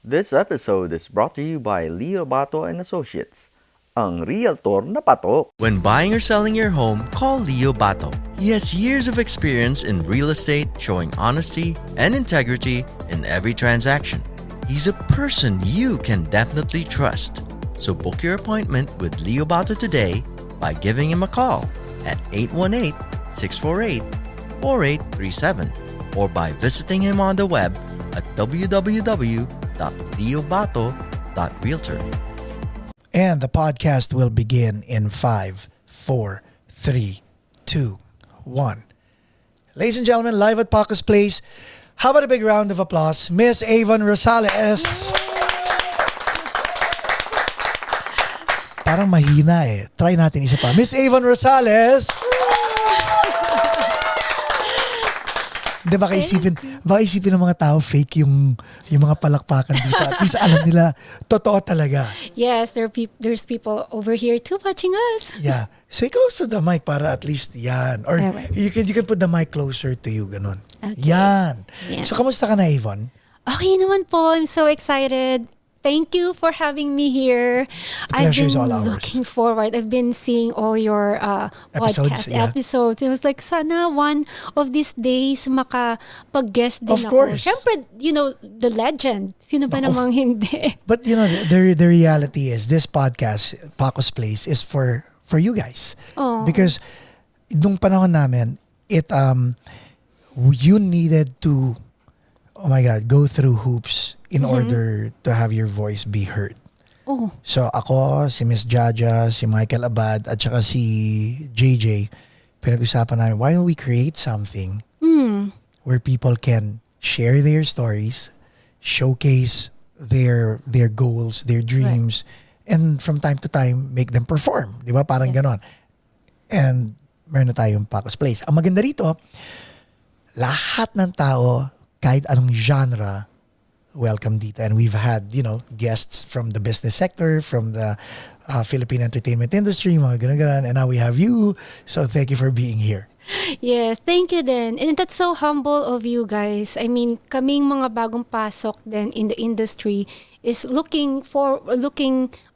This episode is brought to you by Leo Bato and Associates, ang realtor na patok. When buying or selling your home, call Leo Bato. He has years of experience in real estate, showing honesty and integrity in every transaction. He's a person you can definitely trust. So book your appointment with Leo Bato today by giving him a call at 818-648-4837 or by visiting him on the web at www.leobato.realtor. And the podcast will begin in 5, 4, 3, 2, 1. Ladies and gentlemen, live at Paco's Place. How about a big round of applause? Miss Avon Rosales. Parang mahina eh. Try natin isa pa. Miss Avon Rosales. Hindi, baka isipin ng mga tao fake yung mga palakpakan dito. At least alam nila, totoo talaga. Yes, there's people over here too watching us. Yeah. Say close to the mic para at least yan. Or Alright. you can put the mic closer to you, ganun. Okay. Yan. Yeah. So, kamusta ka na, Avon? Okay naman po. I'm so excited. Thank you for having me here. I've pleasure been is all ours. looking forward. I've been seeing all your Episodes, podcast yeah. episodes. It was like, sana one of these days makapag-guest din Of ako. course. Siyempre, the legend. Sino ba namang hindi? But the reality is this podcast, Paco's Place, is for you guys. Oh. Because nung panahon namin, you needed to, oh my God, go through hoops in order to have your voice be heard. Oh. So ako, si Miss Jaja, si Michael Abad, at saka si JJ, pinag-usapan namin, why don't we create something where people can share their stories, showcase their goals, their dreams, and from time to time, make them perform. Di ba? Parang ganon. And meron na tayong Paco's Place. Ang maganda rito, lahat ng tao, kahit anong genre, welcome dito. And we've had, guests from the business sector, from the Philippine entertainment industry, mga ganun-ganun. And now we have you. So thank you for being here. Yes, thank you din. And that's so humble of you guys. I mean, kaming mga bagong pasok din in the industry is looking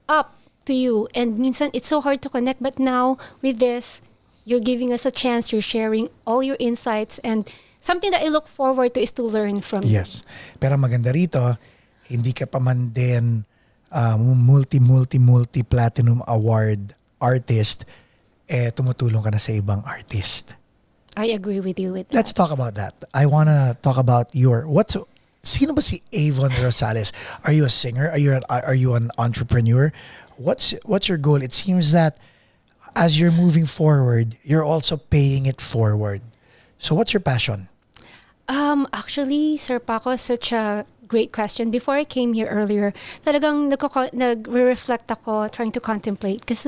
up to you. And minsan, it's so hard to connect. But now, with this, you're giving us a chance. You're sharing all your insights. And something that I look forward to is to learn from you. Yes. Pero maganda rito, hindi ka pa man din multi-platinum award artist, tumutulong ka na sa ibang artist. I agree with you with that. Let's talk about that. I want to talk about sino ba si Avon Rosales? Are you a singer? Are you an entrepreneur? What's your goal? It seems that as you're moving forward, you're also paying it forward. So what's your passion? Actually, Sir Paco, such a great question. Before I came here earlier, talagang nag-reflect ako, trying to contemplate. Because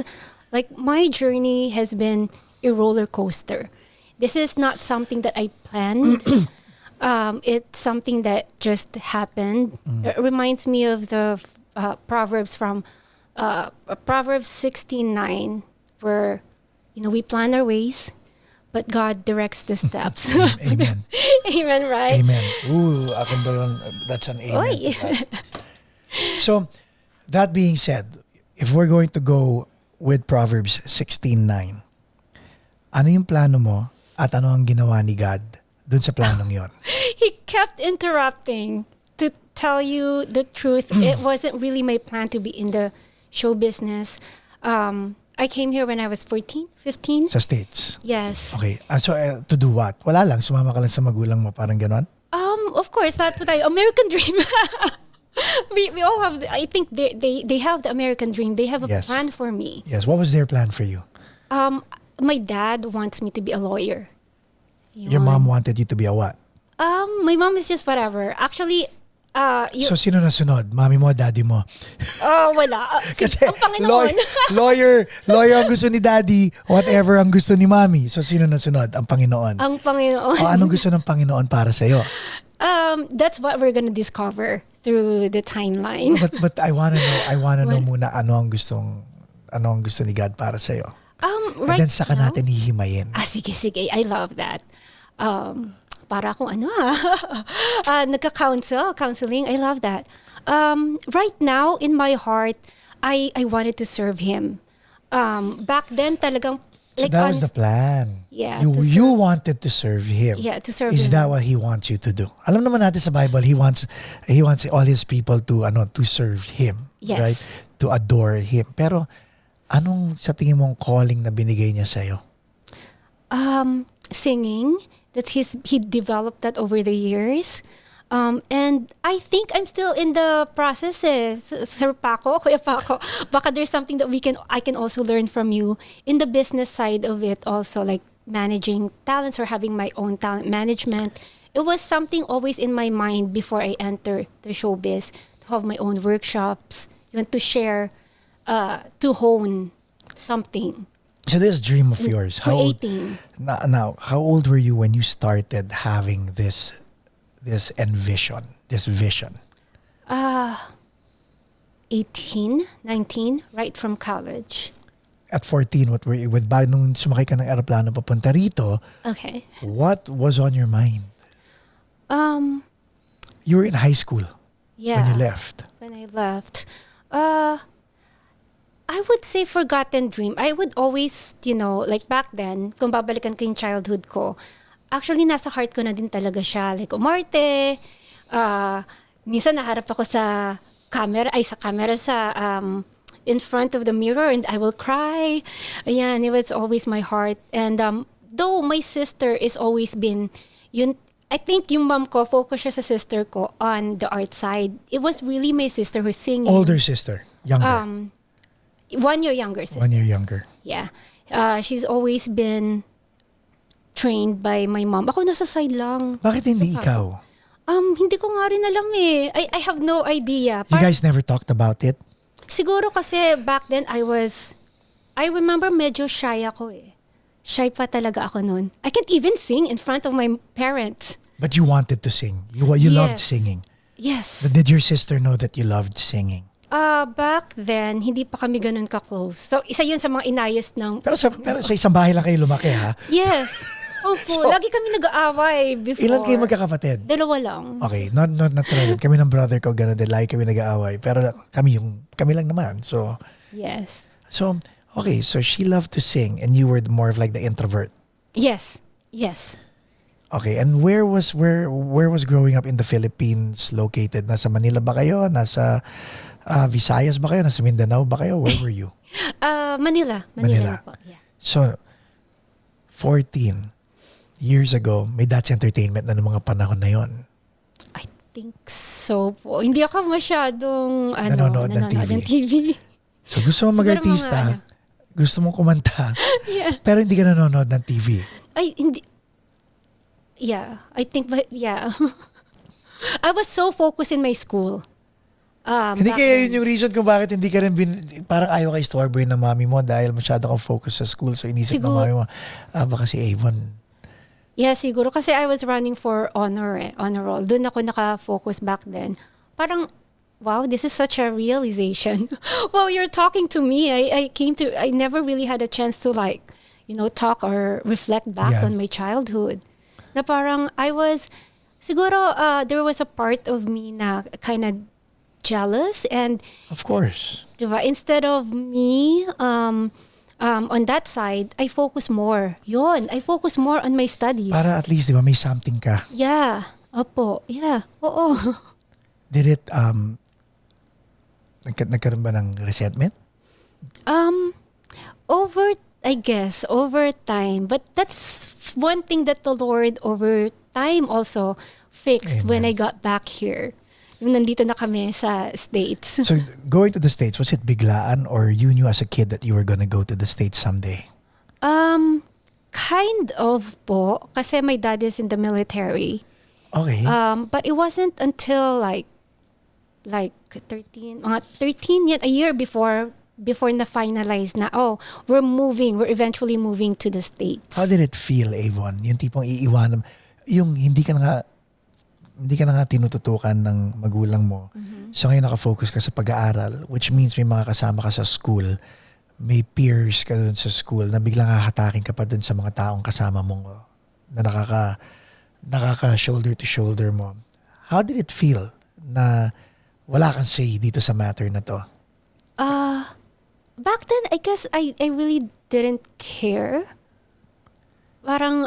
my journey has been a roller coaster. This is not something that I planned. It's something that just happened. It reminds me of the Proverbs from Proverbs 16:9, where we plan our ways, but God directs the steps. Amen. Amen, right? Amen. Ooh, akin ba yun? That's an amen Oy. to that. So, that being said, if we're going to go with Proverbs 16:9, ano yung plano mo at ano ang ginawa ni God dun sa planong yon? He kept interrupting to tell you the truth. It wasn't really my plan to be in the show business. I came here when I was 14, 15. Sa States? Yes. Okay. So, to do what? Wala lang. Sumama ka lang sa magulang mo. Parang ganon? Of course, that's what American dream. we all have, I think they have the American dream. They have a Yes. plan for me. Yes. What was their plan for you? My dad wants me to be a lawyer. Your Yun. mom wanted you to be a what? My mom is just whatever. Actually, So, sino nasunod? Mami mo, daddy mo? wala. Kasi Ang Panginoon. lawyer ang gusto ni daddy, whatever ang gusto ni mami. So, sino nasunod? Ang Panginoon. Ang Panginoon. O anong gusto ng Panginoon para sa'yo? That's what we're gonna discover through the timeline. But I wanna know muna ano ang gusto ni God para sa'yo. Right And then saka now, natin hihimayin. sige. I love that. para akong ano counseling. I love that. Right now, in my heart, I wanted to serve him. Back then, talagang, So like, that was the plan. Yeah, You to you serve. wanted to serve him. Yeah, to serve Is him. that what he wants you to do? Alam naman natin sa Bible, he wants all his people to serve him, Yes. right? To adore him. Pero anong sa tingin mong calling na binigay niya sa'yo? Singing, that he developed that over the years. And I think I'm still in the process, Sir Paco, Kuya Paco. Baka there's something that I can also learn from you in the business side of it also, like managing talents or having my own talent management. It was something always in my mind before I enter the showbiz, to have my own workshops, you want to share, to hone something. So this dream of yours, Creating. Now, how old were you when you started having this vision? 18, 19, right from college. At 14, what were you, bago nung sumakay ka ng aeroplano papunta rito, Okay. what was on your mind? You were in high school Yeah. when you left. When I left. I would say forgotten dream. I would always, like back then, kung babalikan ko yung childhood ko, actually nasa heart ko na din talaga siya. Like umarte, minsan naharap ako sa camera, in front of the mirror and I will cry. Ayan, it was always my heart. And though my sister is always been, I think yung mom ko, focus siya sa sister ko on the art side. It was really my sister who's singing. Older sister, younger. 1 year younger sister. 1 year younger. Yeah. She's always been trained by my mom. Ako nasa side lang. Bakit hindi ikaw? Hindi ko nga rin alam eh. I have no idea. You guys never talked about it? Siguro kasi back then I remember medyo shy ako eh. Shy pa talaga ako noon. I can't even sing in front of my parents. But you wanted to sing. You loved Yes. singing. Yes. But did your sister know that you loved singing? Back then, hindi pa kami ganun ka-close. So, isa yun sa mga inayos ng... Pero sa isang bahay lang kayo lumaki, ha? Yes. Opo, So, lagi kami nag-aaway before. Ilan kayo magkakapatid? 2 lang. Okay, not natural. Kami ng brother ko, gano'n din. Lagi kami nag-aaway. Pero kami lang naman. So, Yes. okay. So, she loved to sing and you were more of like the introvert. Yes. Yes. Okay, and where was growing up in the Philippines located? Nasa Manila ba kayo? Nasa Visayas ba kayo? Nasa Mindanao ba kayo? Where were you? Manila. Manila. Na po. Yeah. So, 14 years ago, may That's Entertainment na ng mga panahon na yon. I think so po. Hindi ako masyadong Nanonood ng ng TV. So, gusto mo Siguro mag-artista, gusto mong kumanta, Yeah. pero hindi ka nanonood ng TV. Ay, hindi. Yeah. I think, yeah. I was so focused in my school. Hindi back kaya then. yun yung reason kung bakit hindi ka rin parang ayaw ka istorboy ng mami mo dahil masyado kang focus sa school. So, inisip ng mami mo, baka si Avon. Yeah, siguro. Kasi I was running for honor roll. Doon ako naka-focus back then. Parang, wow, this is such a realization. While you're talking to me, I never really had a chance to talk or reflect back on my childhood. Na parang siguro there was a part of me na kind of jealous and Of course. diba, instead of me on that side, I focus more. I focus more on my studies. Para at least, di ba, may something ka. Yeah. Opo. Yeah. Oo. Did it, nagkaroon ba ng resentment? Over time. But that's one thing that the Lord over time also fixed when Amen. I got back here. Yung nandito na kami sa States. So, going to the States, was it biglaan or you knew as a kid that you were gonna go to the States someday? Kind of po. Kasi my dad is in the military. Okay. But it wasn't until like 13 yet, a year before na finalize na, we're eventually moving to the States. How did it feel, Avon? Yung tipong iiwanan, yung hindi ka na nga tinututukan ng magulang mo. So ngayon nakafocus ka sa pag-aaral, which means may mga kasama ka sa school, may peers ka dun sa school na biglang hahatakin ka pa dun sa mga taong kasama mo na nakaka-shoulder to shoulder mo. How did it feel na wala kang say dito sa matter na to? Back then, I guess I really didn't care. Parang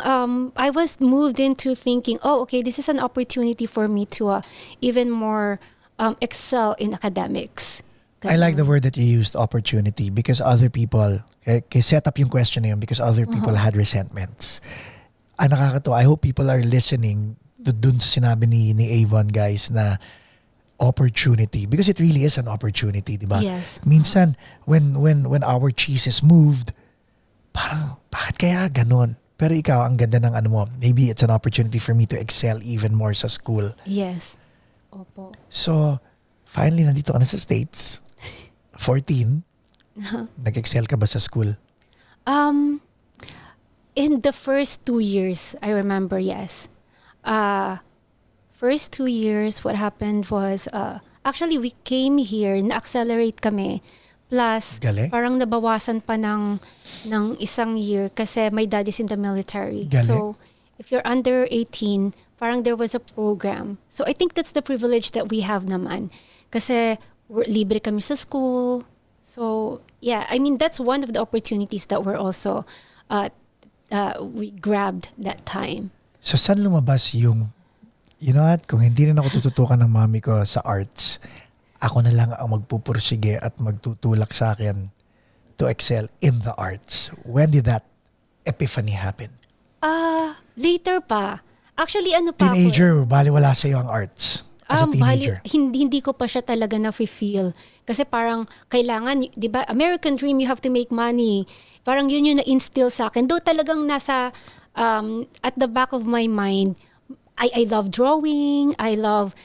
I was moved into thinking, oh, okay, this is an opportunity for me to even more excel in academics. I like the word that you used, opportunity, because other people, kaya set up yung question na yun because other people had resentments. Nakakatawa. I hope people are listening to dun sa sinabi ni Avon, guys, na opportunity, because it really is an opportunity, di ba? Yes. Minsan, when our cheeses moved, parang, bakit kaya ganon? Pero ikaw, ang ganda ng ano mo, maybe it's an opportunity for me to excel even more sa school. Yes. Opo. So, finally, nandito ka na sa States. 14. Nag-excel ka ba sa school? In the first 2 years, I remember, yes. First 2 years, what happened was, actually, we came here, na-accelerate kami. Plus, Galing. parang nabawasan pa ng isang year kasi my dad is in the military. Galing. So, if you're under 18, parang there was a program. So, I think that's the privilege that we have naman. Kasi libre kami sa school. So, yeah, I mean, that's one of the opportunities that we're also, we grabbed that time. So, saan lumabas yung, you know what, kung hindi na ako tututukan ng mami ko sa arts, ako na lang ang magpupursige at magtutulak sa akin to excel in the arts. When did that epiphany happen? Later pa. Actually, ano pa Teenager, baliwala sa'yo ang arts as a teenager. Hindi ko pa siya talaga na-feel. Kasi parang kailangan, di ba, American dream, you have to make money. Parang yun yung na-instill sa akin. Though talagang nasa, at the back of my mind, I love drawing, I love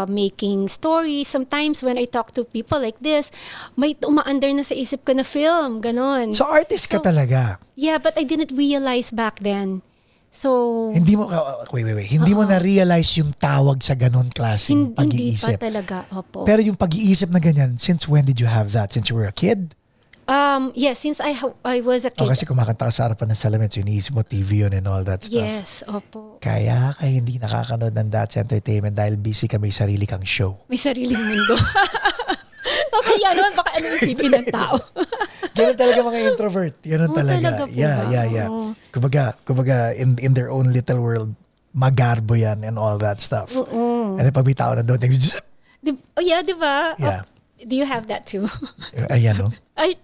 making stories. Sometimes when I talk to people like this, may umaandar na sa isip ko na film, ganon. So, artist ka talaga. Yeah, but I didn't realize back then. So, Hindi mo, hindi mo na-realize yung tawag sa ganon klaseng hindi pa pag-iisip. talaga, opo. Pero yung pag-iisip na ganyan, since when did you have that? Since you were a kid? Yes, since I was a kid. O kasi kumakanta ka sa harapan ng salamin, so iniisip mo TV yun and all that stuff. Yes, opo. Kaya hindi nakakanood ng That's Entertainment dahil busy ka, may sarili kang show. May sariling mundo. Kaya naman, baka ano isipin ng tao. Ganun talaga mga introvert. Ganun talaga. Talaga po Yeah, ba? yeah. Kumbaga, in their own little world, magarbo yan and all that stuff. And then pag may tao na doon, Yeah, di ba? Yeah. Do you have that too? Ayan, no? Ay,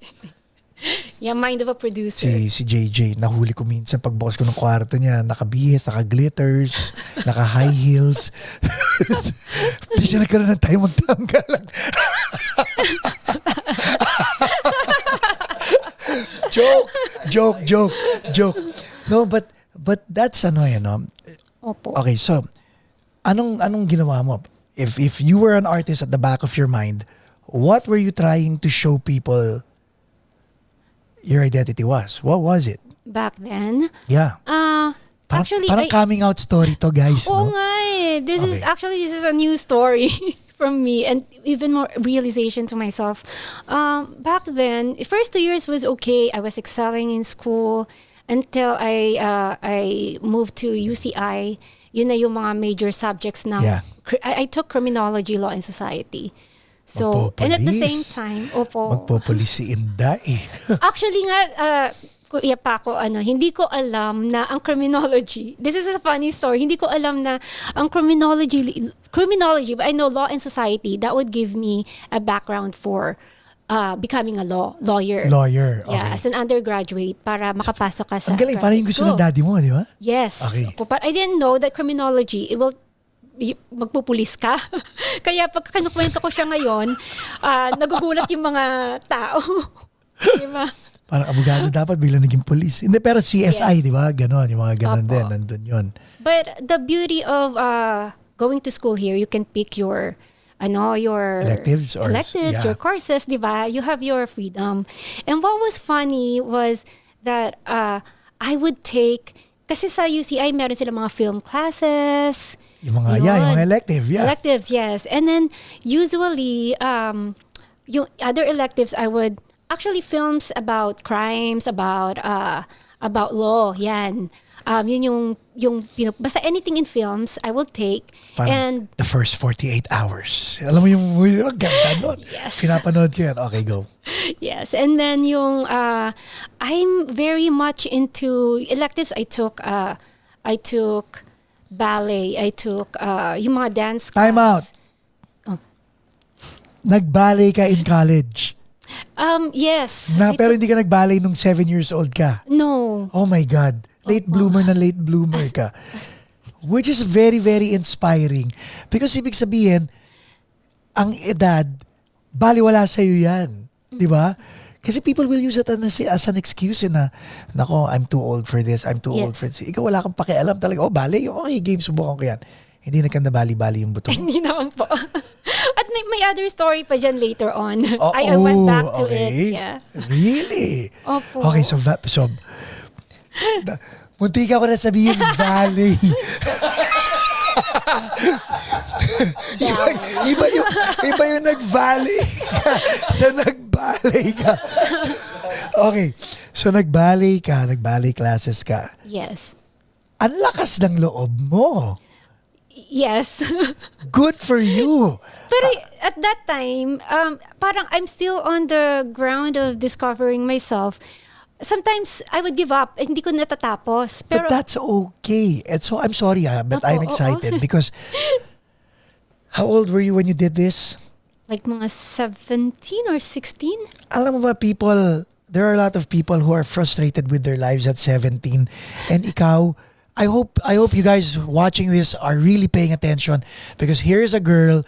yeah, mind of a producer. Si JJ, nahuli ko minsan pagbukas ko ng kwarto niya, nakabihis, naka-glitters, naka-high heels. Hindi siya nagkaroon ng tayo magtanggal. Joke. No, but that's ano yan, no? Opo. Okay, so, anong ginawa mo? If you were an artist at the back of your mind, what were you trying to show people your identity was? What was it? Back then? Yeah. Actually, parang coming out story to, guys, Oo no? nga eh. This Okay. is a new story from me and even more realization to myself. Back then, the first 2 years was okay. I was excelling in school until I moved to UCI. Yun na yung mga major subjects na Yeah. I took criminology, law, and society. So, and at the same Magpopolis. time, opo. Magpopolis si Inday. Actually nga, Kuya Paco, hindi ko alam na ang criminology, this is a funny story, hindi ko alam na ang criminology, but I know law and society, that would give me a background for becoming a lawyer. Lawyer, okay. Yeah, as an undergraduate para makapasok ka sa Ang galing, parang yung gusto ng daddy mo, di ba? Yes. Okay. But I didn't know that criminology, it will magpupulis ka. Kaya pag kinukwento ko siya ngayon, nagugulat yung mga tao. Di ba? Parang abogado dapat bigla naging police. Hindi, pero CSI, Yes. di ba? Ganon, yung mga ganon Opo. din, nandun yun. But the beauty of going to school here, you can pick your Electives or- yeah. your courses, di ba? You have your freedom. And what was funny was that I would take, kasi sa UCI, meron sila mga film classes. Yung mga, Yun. yung mga elective, yeah. Electives, yes. And then usually, yung other electives, I would actually films about crimes, about law, yan. Yun basta anything in films, I will take. Parang And the first 48 hours. Alam mo yung ang ganda nun. Yes. Pinapanood ko yan. Okay, go. yes, and then I'm very much into electives. I took ballet. I took yung mga dance class. Time out. Nag-ballet ka in college. Yes. Pero hindi ka nag-ballet nung 7 years old ka. No. Oh my God. Late bloomer ka. Which is very, very inspiring. Because ibig sabihin, ang edad, baliwala sa'yo yan. Di ba? Kasi people will use it as an excuse na, nako, I'm too old for this, I'm too old for this. Ikaw wala kang pakialam talaga. Oh, ballet? Okay, game, subukan ko yan. Hindi na ka nabali-bali yung buto mo. Hindi naman po. At may other story pa dyan later on. I went back to it. Yeah. Really? Opo. Okay, so munti ka ko na sabihin ballet. iba yung nag-valley ka sa nag-ballet ka. Okay. So nag-ballet classes ka. Yes. Ang lakas ng loob mo. Yes. Good for you. Pero at that time, parang I'm still on the ground of discovering myself. Sometimes I would give up. Hindi ko natatapos. Pero But that's okay. And so I'm sorry but I'm excited because how old were you when you did this? like mga 17 or 16? Alam mo ba, there are a lot of people who are frustrated with their lives at 17. And ikaw, I hope you guys watching this are really paying attention because here's a girl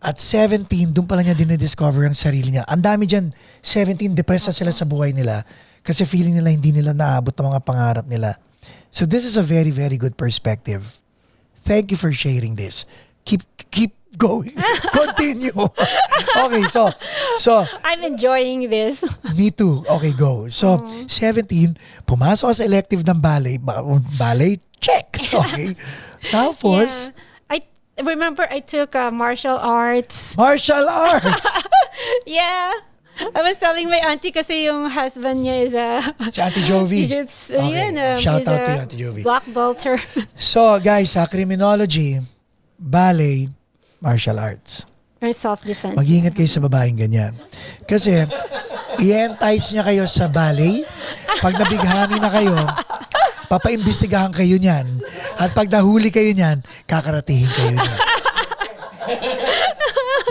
at 17, doon pa lang niya dinidiscover ang sarili niya. Ang dami dyan, 17, depressed na sila sa buhay nila kasi feeling nila hindi nila naabot ang mga pangarap nila. So this is a very, very good perspective. Thank you for sharing this. Keep going. Continue. Okay, so I'm enjoying this. me too. Okay, go. So, 17, pumasok ka sa elective ng ballet. Ballet, check. Okay. Tapos, I remember I took martial arts. martial arts. Yeah. I was telling my auntie kasi yung husband niya is a Si Auntie Jovi. jiu-jitsu. Okay. Yun, Shout is out a to you, Auntie Jovi. black belter. So, guys, sa criminology, ballet, martial arts. Or self-defense. Mag-iingat kayo sa babaeng ganyan. Kasi, i-entice niya kayo sa ballet. Pag nabighani na kayo, papaimbestigahan kayo niyan. At pag nahuli kayo niyan, kakaratihin kayo niyan.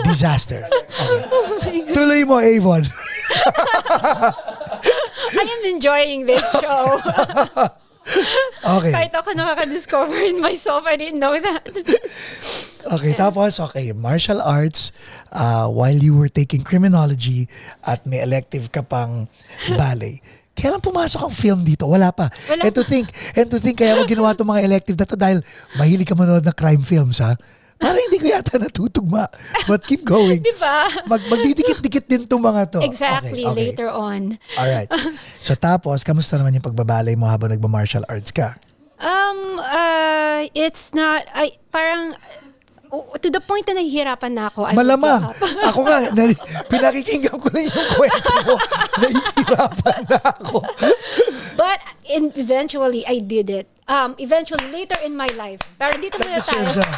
Disaster. Okay. Tuloy mo, Avon. I am enjoying this show. Okay. Kahit ako nakaka-discover in myself, I didn't know that. Okay, tapos, martial arts, while you were taking criminology at may elective ka pang ballet. Kailan pumasok ang film dito? Wala pa. Wala And to think, kaya mo ginawa itong mga elective na to dahil mahilig ka manood ng crime films, ha? Parang hindi ko yata natutugma. But keep going. Diba? Magdidikit-dikit din itong mga to. Exactly, Okay. later on. Alright. So tapos, kamusta naman yung pagbabalay mo habang nagba-martial arts ka? It's not, parang, to the point na nahihirapan na ako. I would Malamang. give up. Ako nga, pinakikinggan ko na yung kwento mo. Nahihirapan na ako. But eventually, I did it. Eventually, later in my life. Pero dito muna tayo. Deserves a...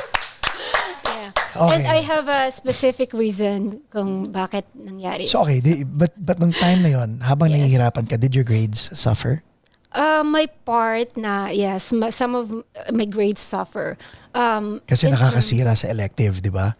Yeah. Okay. And I have a specific reason kung bakit nangyari. So okay, but nung time na yon, habang Yes. nahihirapan ka, did your grades suffer? My part na, yes, some of my grades suffer. Kasi in nakakasira sa elective, di ba?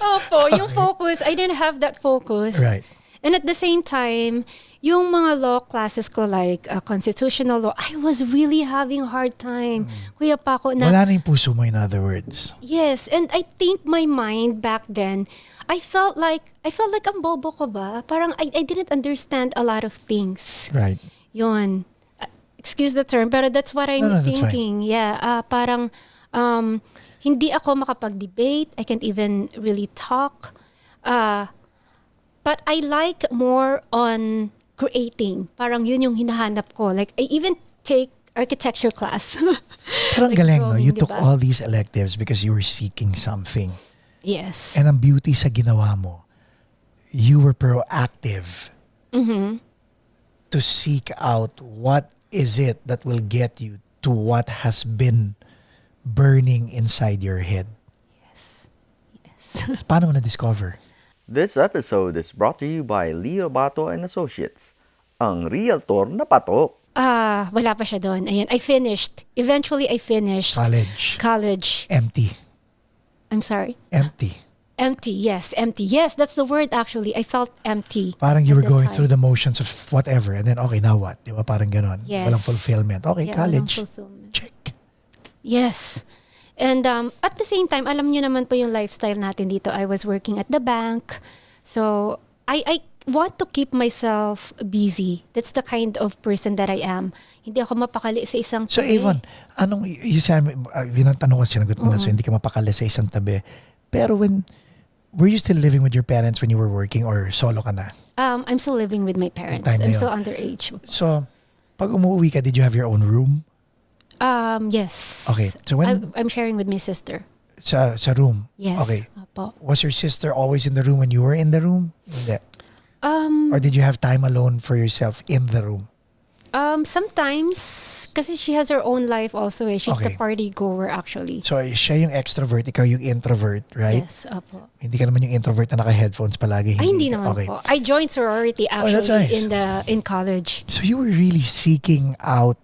Opo, yung focus, I didn't have that focus. Right. And at the same time, yung mga law classes ko like constitutional law, I was really having a hard time. Kuya Paco, na Wala na yung puso mo, in other words. yes, and I think my mind back then, I felt like ang bobo ko ba? Parang I didn't understand a lot of things. Right. Yun. Excuse the term, pero that's what I'm No, that's thinking. Yeah, parang hindi ako makapag-debate. I can't even really talk. But I like more on creating. Parang yun yung hinahanap ko. Like, I even take architecture class. Parang Like galing, no? You drawing, took diba? all these electives because you were seeking something. Yes. And ang beauty sa ginawa mo, you were proactive. Mm-hmm. to seek out what is it that will get you to what has been burning inside your head. Yes. Paano mo na-discover? This episode is brought to you by Leo Bato and Associates, ang realtor na patok. Wala pa siya doon. Ayan, I finished. Eventually, I finished. College. Empty. I'm sorry. Empty. Empty, yes. Empty. Yes, that's the word actually. I felt empty. Parang you at were that going time. through the motions of whatever and then, okay, now what? Di ba? Parang ganon. Yes. Walang fulfillment. Okay, Yeah, college. walang fulfillment. Check. Yes. And at the same time, alam niyo naman po yung lifestyle natin dito. I was working at the bank. So, I want to keep myself busy. That's the kind of person that I am. Hindi ako mapakali sa isang So, tabi. Avon, you said, yun ang tanong ko, sinagot mo na, so hindi ka mapakala sa isang tabi. Pero were you still living with your parents when you were working or solo ka na? I'm still living with my parents. Time na I'm yun. still underage. So, pag umuwi ka, did you have your own room? Yes. Okay. So I'm sharing with my sister. Sa room? Yes. Okay. Opo. Was your sister always in the room when you were in the room? Hindi. Or did you have time alone for yourself in the room? Sometimes, kasi she has her own life also. Eh. She's Okay. the party goer actually. So, siya yung extrovert, ikaw yung introvert, right? Yes, opo. Hindi ka naman yung introvert na naka-headphones palagi. Ay, hindi ka. naman Okay. po. I joined sorority that's actually nice. in college. So, you were really seeking out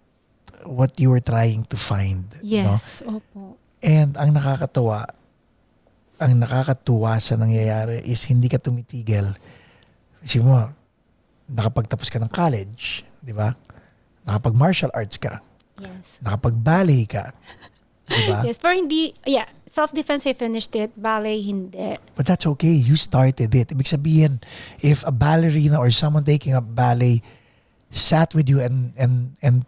what you were trying to find. Yes, No? opo. And ang nakakatuwa sa nangyayari is hindi ka tumitigil. Isipin mo, nakapagtapos ka ng college, di ba? Nakapag-martial arts ka. Yes. Nakapag-ballet ka. Di ba? Yes, pero hindi, yeah, self-defense I finished it, ballet hindi. But that's okay. You started it. Ibig sabihin, if a ballerina or someone taking up ballet sat with you and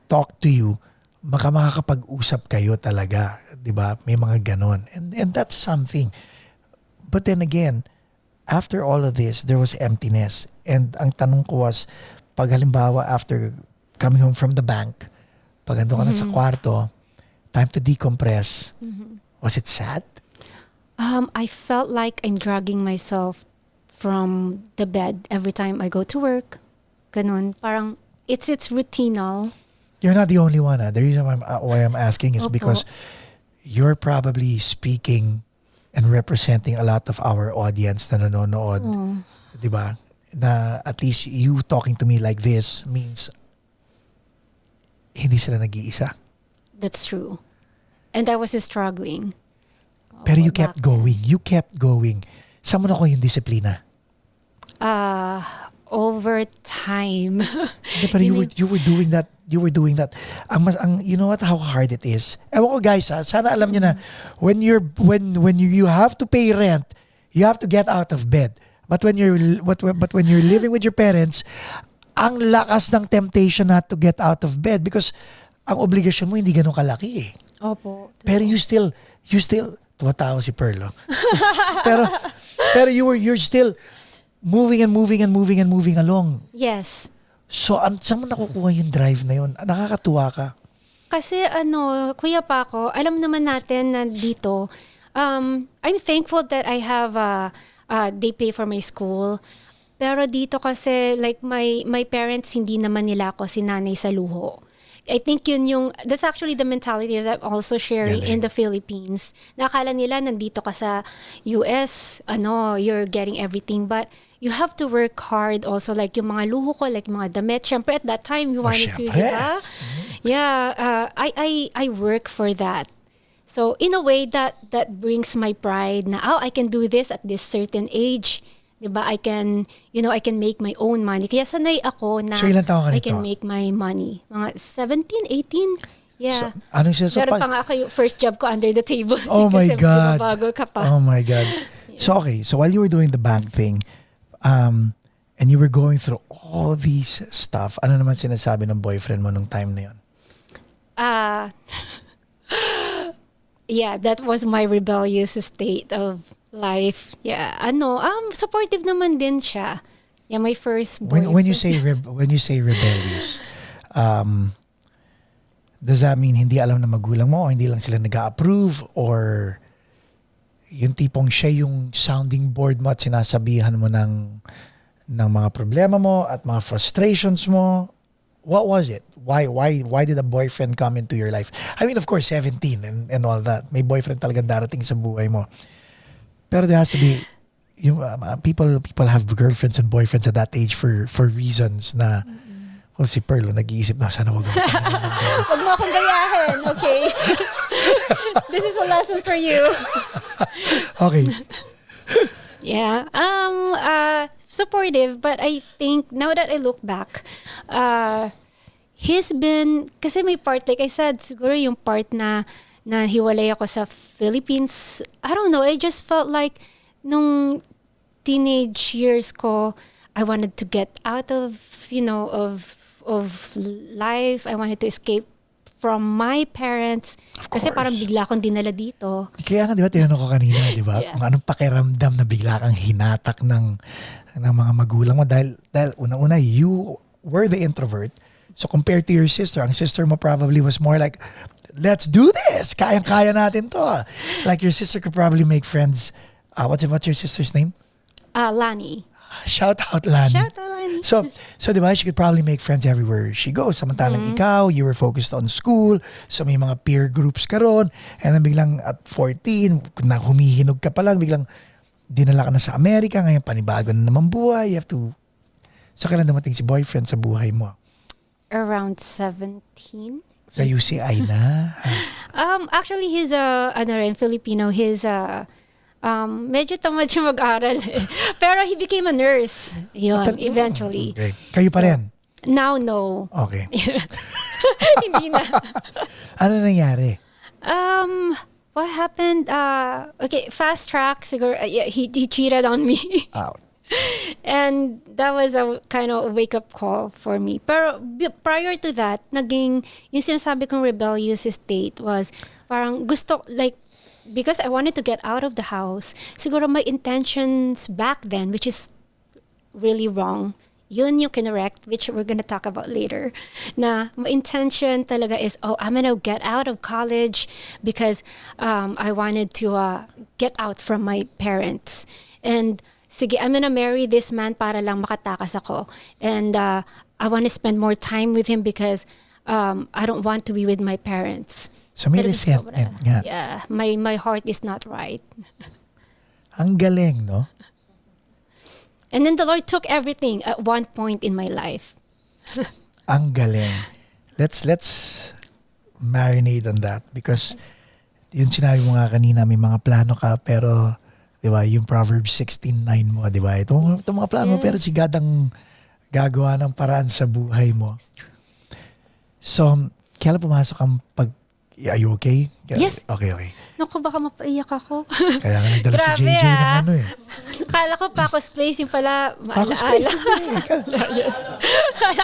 talked to you, makakapag-usap kayo talaga. Di ba? May mga ganon. And that's something. But then again, after all of this, there was emptiness. And ang tanong ko was, pag halimbawa after coming home from the bank, pag ando ka na sa kwarto, time to decompress. Was it sad? I felt like I'm dragging myself from the bed every time I go to work. Ganon. Parang, it's routinal. You're not the only one. The reason why I'm asking is Opo. because you're probably speaking and representing a lot of our audience na nanonood. Di ba? Na at least you talking to me like this means hindi sila nag-iisa. That's true. And I was struggling. Pero you back kept going. You kept going. Saan mo na ko yung disiplina? Over time. Hindi, pero you were doing that. You were doing that. You know what? How hard it is. Ewan ko guys, sana alam niyo na when you have to pay rent, you have to get out of bed. But when you're living with your parents, ang lakas ng temptation not to get out of bed because ang obligasyon mo hindi ganun kalaki eh. Opo. Pero you still tumatawa si Perlo. pero you're still moving along. Yes. So, saan mo nakukuha yung drive na yun? Nakakatuwa ka. Kasi Kuya Paco, alam naman natin na dito, I'm thankful that I have, they pay for my school. Pero dito kasi, like my parents, hindi naman nila ako sinanay sa luho. I think that's actually the mentality that I'm also sharing in the Philippines. Nakala nila nandito ka sa US, you're getting everything. But you have to work hard also. Like yung mga luho ko, like mga damit. Syempre at that time, you wanted to, syempre. diba? Yeah, I work for that. So in a way that brings my pride na, I can do this at this certain age. Diba? I can make my own money. Kaya sanay ako na So, ilan taon ka I nito? can make my money. Mga 17, 18. Yeah. So, ano siya? So, Meron pa nga ako yung first job ko under the table. oh my Kasi God. bumabago ka pa. Oh my God. So, okay. So, while you were doing the bank thing, and you were going through all these stuff, ano naman sinasabi ng boyfriend mo nung time na yun? Yeah, that was my rebellious state of life. Yeah, supportive naman din siya. Yeah, my first boyfriend. When you say rebellious, does that mean hindi alam na magulang mo o hindi lang sila nag-approve or yung tipong siya yung sounding board mo at sinasabihan mo ng mga problema mo at mga frustrations mo? What was it? Why did a boyfriend come into your life? I mean, of course, 17 and all that. May boyfriend talagang darating sa buhay mo. Pero there has to be people have girlfriends and boyfriends at that age for reasons na si Pearl nag-iisip na sana wag Wag mo akong gayahin, okay? This is a lesson for you. Okay. Yeah. Supportive, but I think now that I look back, he's been, kasi may part, like I said, siguro yung part na hiwalay ako sa Philippines. I don't know, I just felt like nung teenage years ko, I wanted to get out of, of life. I wanted to escape from my parents. Of Kasi course. parang bigla akong dinala dito. Kaya nga, di ba, tinanong ko kanina, di ba? Yeah. Kung anong pakiramdam na bigla kang hinatak ng mga magulang mo. Dahil unang-una, you were the introvert. So compared to your sister, ang sister mo probably was more like, let's do this! Kayang-kaya natin to. Like your sister could probably make friends. What's your sister's name? Lani. Shout out, Lani. Shout out, Lani. So di ba, she could probably make friends everywhere she goes. Samantalang ikaw, you were focused on school. So may mga peer groups ka ron. And then biglang at 14, na humihinog ka pa lang, biglang dinala ka na sa Amerika. Ngayon panibago na naman buhay. You have to... So kailan dumating si boyfriend sa buhay mo? Around 17. Sa UCI na? Actually, he's Filipino. He's medyo tamad siya mag-aral. Pero he became a nurse. Yun, eventually. Okay. Kayo pa rin? Now, no. Okay. Hindi na. Ano nangyari? What happened? Okay, fast track. Siguro, he cheated on me. Out. And that was a kind of a wake-up call for me. Pero prior to that, yung sinasabi kong rebellious state was parang gusto, like, because I wanted to get out of the house, siguro my intentions back then, which is really wrong, yun yung kinorrect, which we're gonna talk about later, na my intention talaga is, I'm gonna get out of college because I wanted to get out from my parents. And sige, I'm gonna marry this man para lang makatakas ako. And I want to spend more time with him because I don't want to be with my parents. So may Talagang resentment sobra. nga. Yeah, my heart is not right. Ang galing, no? And then the Lord took everything at one point in my life. Ang galing. Let's marinate on that because yun sinabi mo nga kanina, may mga plano ka pero, di ba, yung Proverbs 16:9 mo, di ba? Itong mga plano mo, pero si God ang gagawa ng paraan sa buhay mo. So, kailan pumasok ang are you okay? Yes. Okay. Naku, baka mapaiyak ako. Kaya nga nagdala si Grabe, JJ ng ano eh. Kala ko Paco's Place yung pala Paco's maalaala. Place. Yes.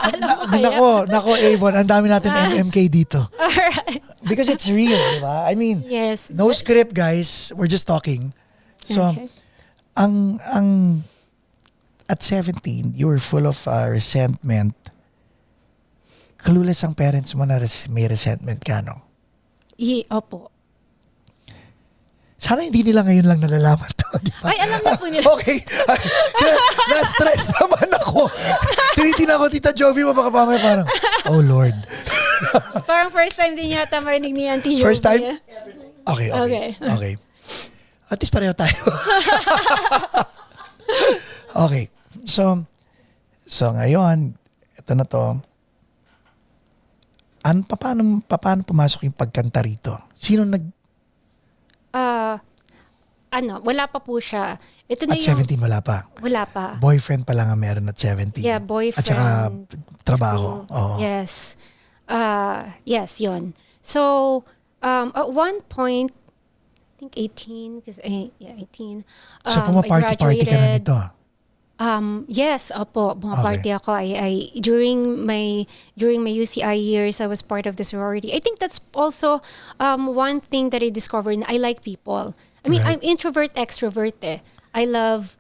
Alaala mo kaya? Nako, Avon, ang dami natin MMK dito. Alright. Because it's real, di ba? I mean, Yes. no script, guys. We're just talking. So, Okay. ang at 17, you were full of resentment. Clueless ang parents mo na may resentment ka, no? Opo. Sana hindi nila ngayon lang nalalaman to, di ba? Ay, alam na po nila. Okay. Na-stress naman ako. Tinitin ako, Tita Jovi, baka mamaya parang, oh Lord. Parang first time din yata marinig ni Auntie Jovi. First time? Okay. Okay. At least pareho tayo. Okay. So ngayon, ito na to. Paano pumasok yung pagkanta rito? Sino Wala pa po siya. Ito na at yung... 17 wala pa? Wala pa. Boyfriend pa lang ang meron at 17? Yeah, boyfriend. At saka trabaho? School. Oo. Yes. Yes, yun. So, at one point, I think 18, because, 18. So pumaparty-party ka na nito? Yes, opo, bumaparty ako. I during my UCI years, I was part of the sorority. I think that's also one thing that I discovered. I like people. I mean, Right. I'm introvert, extrovert. I love.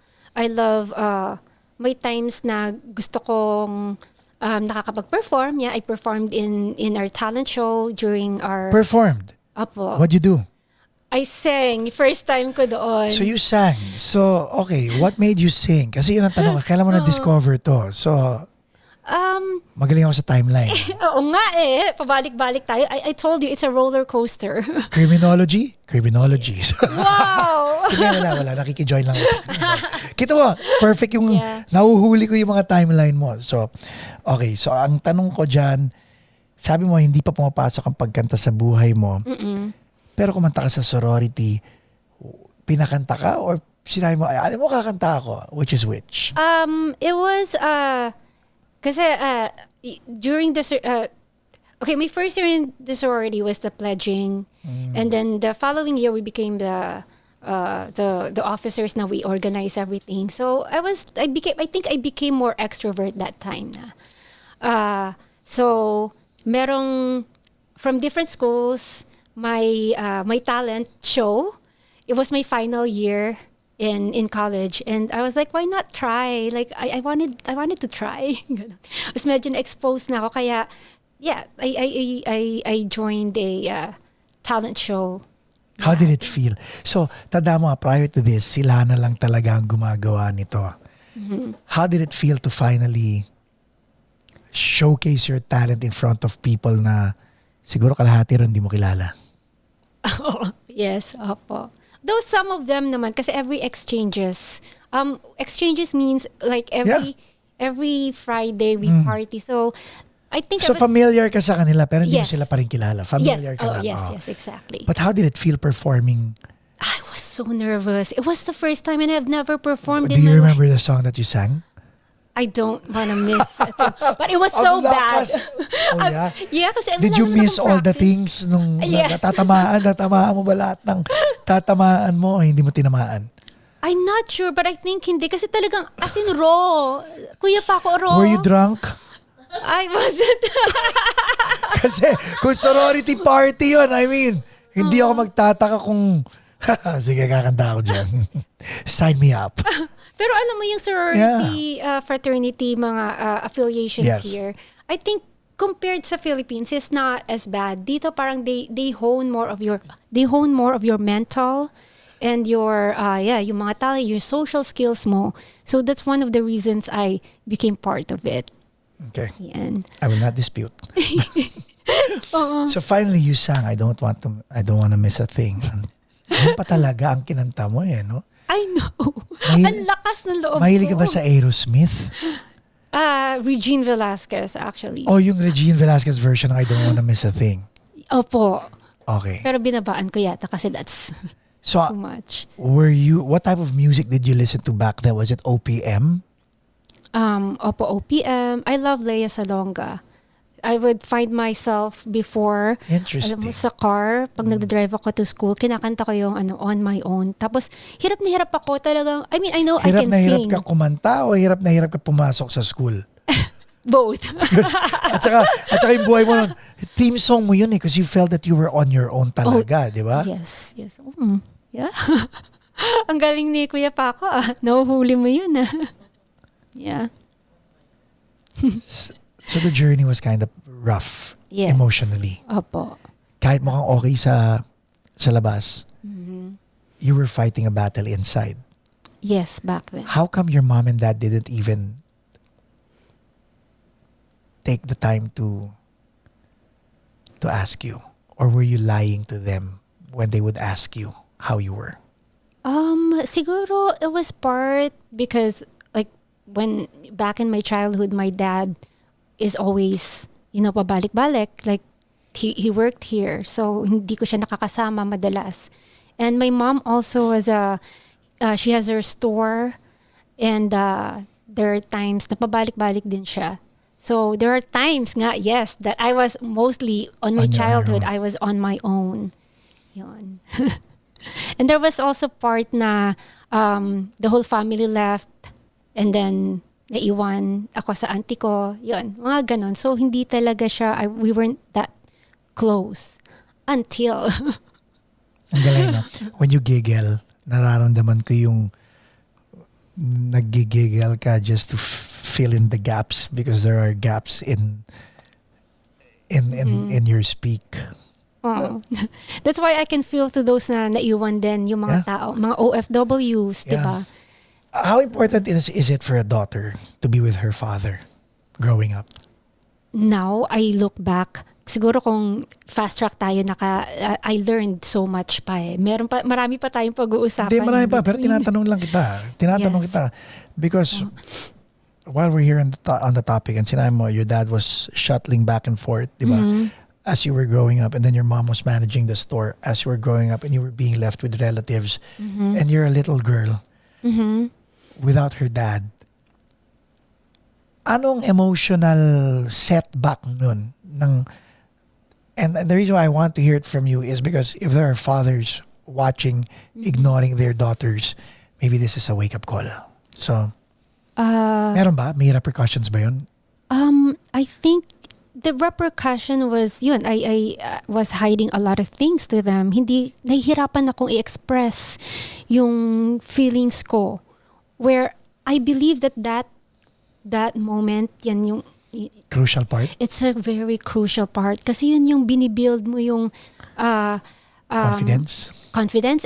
May times na gusto kong nakakapag-perform. Yeah, I performed in our talent show during our. Performed? Opo. What'd you do? I sang. First time ko doon. So you sang. So, okay, what made you sing? Kasi yun ang tanong, kailan mo na-discover to? So, Magaling ako sa timeline. Oo nga eh. Pabalik-balik tayo. I told you, it's a roller coaster. Criminology? Criminology. Wow! Hindi, wala. Nakikijoin lang ako. Kita mo, perfect yung, Yeah. nahuhuli ko yung mga timeline mo. So, okay. So, ang tanong ko dyan, sabi mo, hindi pa pumapasok ang pagkanta sa buhay mo. Pero kumanta ka sa sorority, pinakanta ka or sinabi mo, ay, alam mo, kakanta ako. Which is which? It was, kasi during the, okay, my first year in the sorority was the pledging. And then the following year, we became the officers. Now we organize everything. So I think I became more extrovert that time na. So merong from different schools, my talent show. It was my final year in college, and I was like, why not try? Like I wanted to try. Mas medyo na-expose na ako, kaya yeah, I joined a talent show. How did it feel? So, tanda mo, prior to this, sila na lang talaga ang gumagawa nito. How did it feel to finally showcase your talent in front of people na siguro kalahati ron hindi mo kilala? Yes, opo. Though some of them naman, kasi every exchanges means like every Friday we party. So I think So familiar ka sa kanila pero hindi mo Yes. sila pa rin kilala. Familiar yes, ka lang. yes, exactly. But how did it feel performing? I was so nervous. It was the first time, and I've never performed Do in you my remember the song that you sang? I don't want to miss it. But it was so Ang bad. lakas! Oh, yeah? Yeah, kasi Did you miss all the things nung Yes. natamaan mo ba lahat ng tatamaan mo o hindi mo tinamaan? I'm not sure, but I think hindi. Kasi talagang, as in raw. Kuya Paco, raw. Were you drunk? I wasn't. Kasi kung sorority party yun, I mean, hindi ako magtataka kung, sige, kakanta ako dyan. Sign me up. Pero alam mo yung sorority, fraternity, mga affiliations Yes. here, I think compared sa Philippines, it's not as bad. Dito parang they hone more of your mental and your yung mga talent, your social skills mo. So that's one of the reasons I became part of it. Okay. Yan. I will not dispute. So finally you sang I don't want to miss a thing. Ano pa talaga ang kinanta mo no? I know. Ang lakas ng loob Mahilig ka ko. ba sa Aerosmith? Regine Velasquez, actually. O yung Regine Velasquez version ng I don't want to miss a thing? Opo. Okay. Pero binabaan ko yata kasi that's So too much. what type of music did you listen to back then? Was it OPM? Opo, OPM. I love Lea Salonga. I would find myself before, Interesting. alam mo, sa car, pag nagdadrive ako to school, kinakanta ko yung On My Own. Tapos, hirap na hirap ako talagang, I mean, I know Hirap I can na hirap sing. ka kumanta o hirap na hirap ka pumasok sa school? Both. At saka yung buhay mo nun, theme song mo yun kasi you felt that you were on your own talaga, di ba? Yes. Yeah. Ang galing ni Kuya Paco Nahuhuli mo yun Yeah. So the journey was kind of rough Yes. emotionally. Opo. Kahit mukhang okay sa labas, Mm-hmm. you were fighting a battle inside. Yes, back then. How come your mom and dad didn't even take the time to ask you? Or were you lying to them when they would ask you how you were? Siguro it was part because like when back in my childhood, my dad is always, pabalik-balik. Like he worked here, so hindi ko siya nakakasama madalas. And my mom also has she has her store, and there are times na pabalik-balik din siya. So there are times nga, yes, that I was mostly on my On your childhood, own. I was on my own. Yun. And there was also part na the whole family left, and then naiwan ako sa auntie ko. Yun, mga ganon. So hindi talaga siya, we weren't that close until Ang galing, no? When you giggle, nararamdaman ko yung nag-giggle ka just to fill in the gaps because there are gaps in your speak. oh. That's why I can feel to those na naiwan din yung mga Yeah. tao, mga OFWs, di Yeah. ba? How important is it for a daughter to be with her father? growing up? Now, I look back, siguro kung fast track tayo, I learned so much pa eh. Marami pa tayong pag-uusapan. Hindi, marami pa. Pero between. tinatanong lang kita. Tinatanong Yes. kita. Because while we're here on the topic, and sinabi mo, your dad was shuttling back and forth, di ba? As you were growing up, and then your mom was managing the store as you were growing up, and you were being left with relatives, and you're a little girl without her dad. Anong emotional setback nun? And the reason why I want to hear it from you is because if there are fathers watching, ignoring their daughters, maybe this is a wake-up call. So, meron ba? May repercussions ba yun? I think the repercussion was yun. I was hiding a lot of things to them. Hindi, nahihirapan akong i-express yung feelings ko. Where I believe that moment, yan yung Crucial part? it's a very crucial part kasi yun yung binibuild mo yung confidence,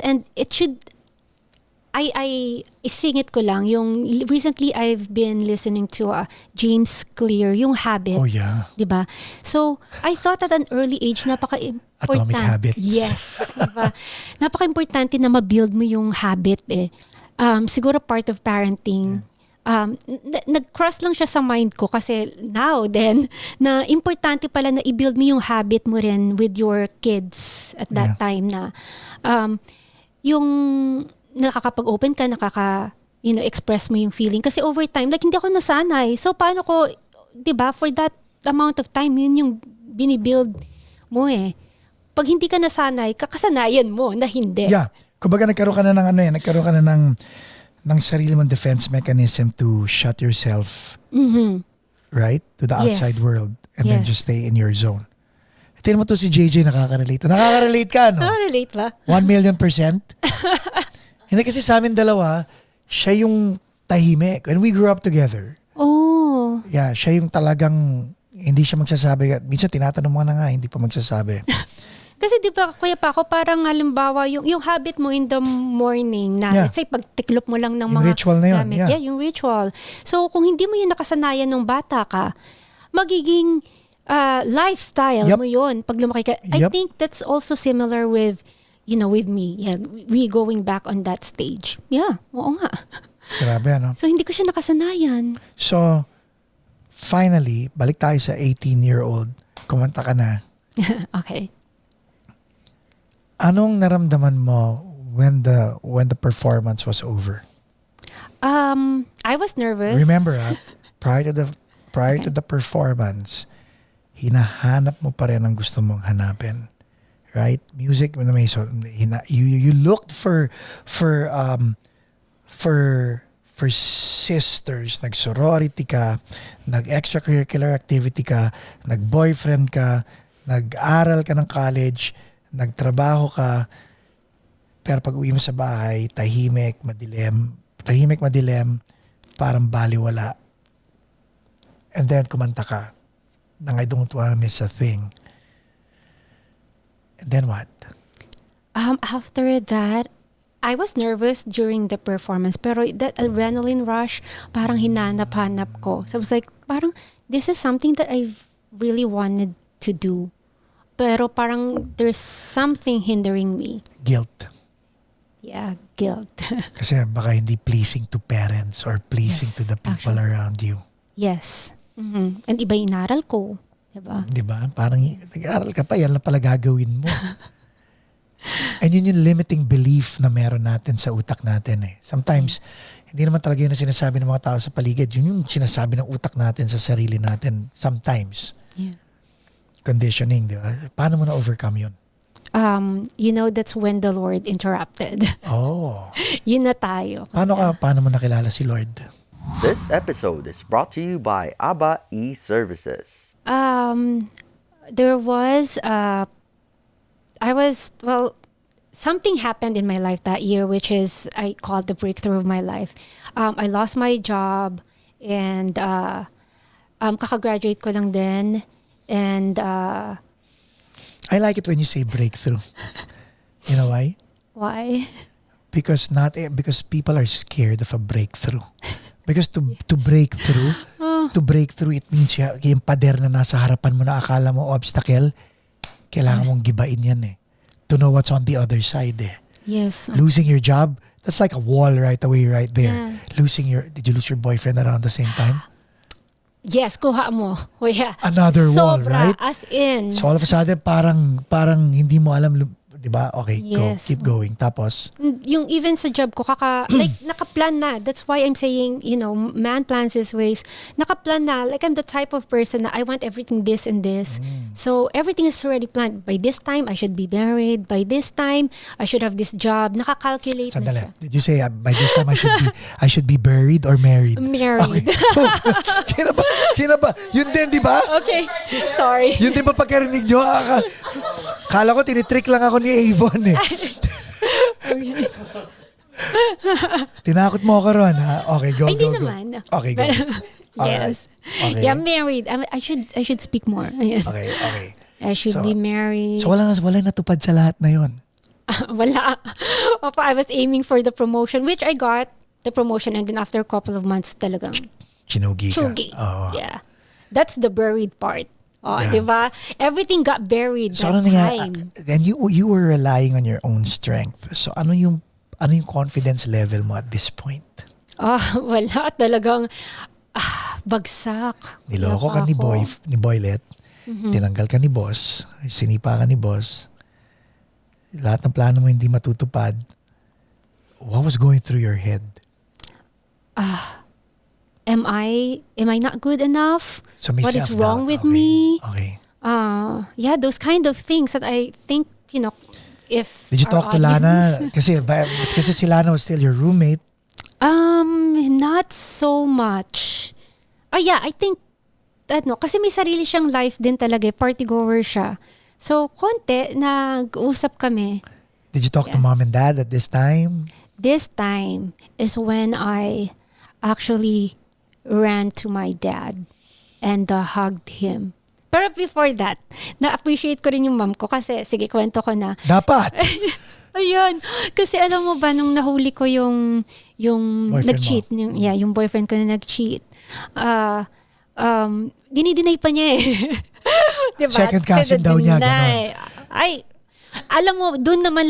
and it should I isingit ko lang yung recently I've been listening to James Clear, yung Habit. Oh yeah. 'Di ba? So, I thought at an early age napaka-important. Atomic Habits. Yes, 'di ba? Napaka-importante na ma-build mo yung habit eh. Siguro part of parenting. Nag-cross lang siya sa mind ko kasi now then na importante pala na i-build mo yung habit mo rin with your kids at that time na yung nakakapag-open ka, express mo yung feeling kasi over time like hindi ako nasanay. So paano ko, 'di ba, for that amount of time yun yung binibuild mo eh. Pag hindi ka nasanay, kakasanayan mo na hindi. Yeah. Kumbaga nagkaroon ka na ng sarili mong defense mechanism to shut yourself, right? To the outside world and then just stay in your zone. Tingnan mo to si JJ, nakaka-relate. Nakaka-relate ka, no? Nakaka-relate ba? 1,000,000%? Hindi kasi sa amin dalawa, siya yung tahimik. When we grew up together, yeah, siya yung talagang hindi siya magsasabi. Minsan tinatanong mo na nga, hindi pa magsasabi. Kasi di ba, Kuya Paco, parang halimbawa yung habit mo in the morning na let's say pagtiklop mo lang ng yung mga ritual na yun, gamit. Yeah, yung ritual. So kung hindi mo yung nakasanayan ng bata ka, magiging lifestyle mo yun pag lumaki ka. I think that's also similar with with me. Yeah, we going back on that stage. Yeah, oo nga. Grabe, ano? So hindi ko siya nakasanayan. So, finally, balik tayo sa 18-year-old. Kumanta ka na. Okay. Anong naramdaman mo when the performance was over? I was nervous. Remember, prior to the performance, hinahanap mo pa rin ang gusto mong hanapin. Right? Music, you looked for sisters, nag-sorority ka, nag-extracurricular activity ka, nag-boyfriend ka, nag-aral ka ng college, nagtrabaho ka, pero pag uwi mo sa bahay, tahimik, madilim, parang baliwala. And then kumanta ka ng I don't wanna miss a thing. And then what? After that, I was nervous during the performance, pero that adrenaline rush, parang hinanap-hanap ko. So I was like, parang this is something that I've really wanted to do. Pero parang there's something hindering me. Guilt. Yeah, guilt. Kasi baka hindi pleasing to parents or pleasing to the people around you. Yes. Mm-hmm. And iba yung inaral ko. Diba? Diba? Parang nag-aaral ka pa, yan lang pala gagawin mo. And yun yung limiting belief na meron natin sa utak natin eh. Sometimes, hindi naman talaga yun ang sinasabi ng mga tao sa paligid. Yun yung sinasabi ng utak natin sa sarili natin. Sometimes. Yeah. Conditioning, di ba? Paano mo na-overcome yun? That's when the Lord interrupted. Oh. Yun na tayo. Paano mo nakilala si Lord? This episode is brought to you by ABBA e-Services. There was, something happened in my life that year, which is, I called the breakthrough of my life. I lost my job and kakagraduate ko lang din. And I like it when you say breakthrough. You know why? Why? Because people are scared of a breakthrough. Because to break through, to break through, it means yung pader na nasa harapan mo na akala mo obstacle, kailangan mong gibain yan eh. To know what's on the other side eh. Yes. Losing your job, that's like a wall right away right there. Yeah. Did you lose your boyfriend around the same time? Yes, kuha mo. Oh, yeah. Another wall, Sobra, right? as in. So all of a sudden, parang hindi mo alam, di ba? Okay, go, Yes. keep going. Tapos, Yung even sa job ko, like, nakaplan na. That's why I'm saying, man plans his ways. Nakaplan na. Like, I'm the type of person na I want everything this and this. So, everything is already planned. By this time, I should be married. By this time, I should have this job. Nakakalculate na sandali. siya. Did you say by this time I should be buried or married? Married. Okay. Kinaba. Yun din, di ba? Okay. Sorry. Yun din ba pagkarinig nyo? Kala ko tinitrick lang ako ni Avon eh. Okay. Tinakot mo ako ron, ha? Okay, go, Ay, go, di go. naman. Okay, go. Alright. Yes. Okay. Yeah, married. I should speak more. Ayan. Okay. I should So- be married. So wala natupad sa lahat na yun. Wala. Opo, I was aiming for the promotion, which I got the promotion, and then after a couple of months talagang Chinugi ka. sugi. Oo. Yeah. That's the buried part. Oh, Yeah. di ba? Everything got buried So that ano nangyari? time. And you were relying on your own strength. So ano yung confidence level mo at this point? Wala. Talagang bagsak. Niloko ka ni Boylet. Tinanggal ka ni boss. Sinipa ka ni boss. Lahat ng plano mo hindi matutupad. What was going through your head? Am I not good enough? So may What is self-doubt. wrong with Okay. me? Okay. Yeah, those kind of things that I think, if Did you our talk to Lana? audience- Kasi si Lana was still your roommate. Not so much. Yeah, I think, kasi may sarili siyang life din talaga, party goer siya. So, konti, nag-usap kami. Did you talk to Yeah. mom and dad at this time? This time is when I actually ran to my dad and hugged him. Pero before that, na-appreciate ko rin yung mom ko kasi, sige, kwento ko na. Dapat! Ayun. Kasi alam mo ba, nung nahuli ko yung Boyfriend nag-cheat, yung boyfriend ko na nag-cheat, dinideny pa niya eh. Diba? Second cousin daw niya, Dinideny. Ay, alam mo, doon naman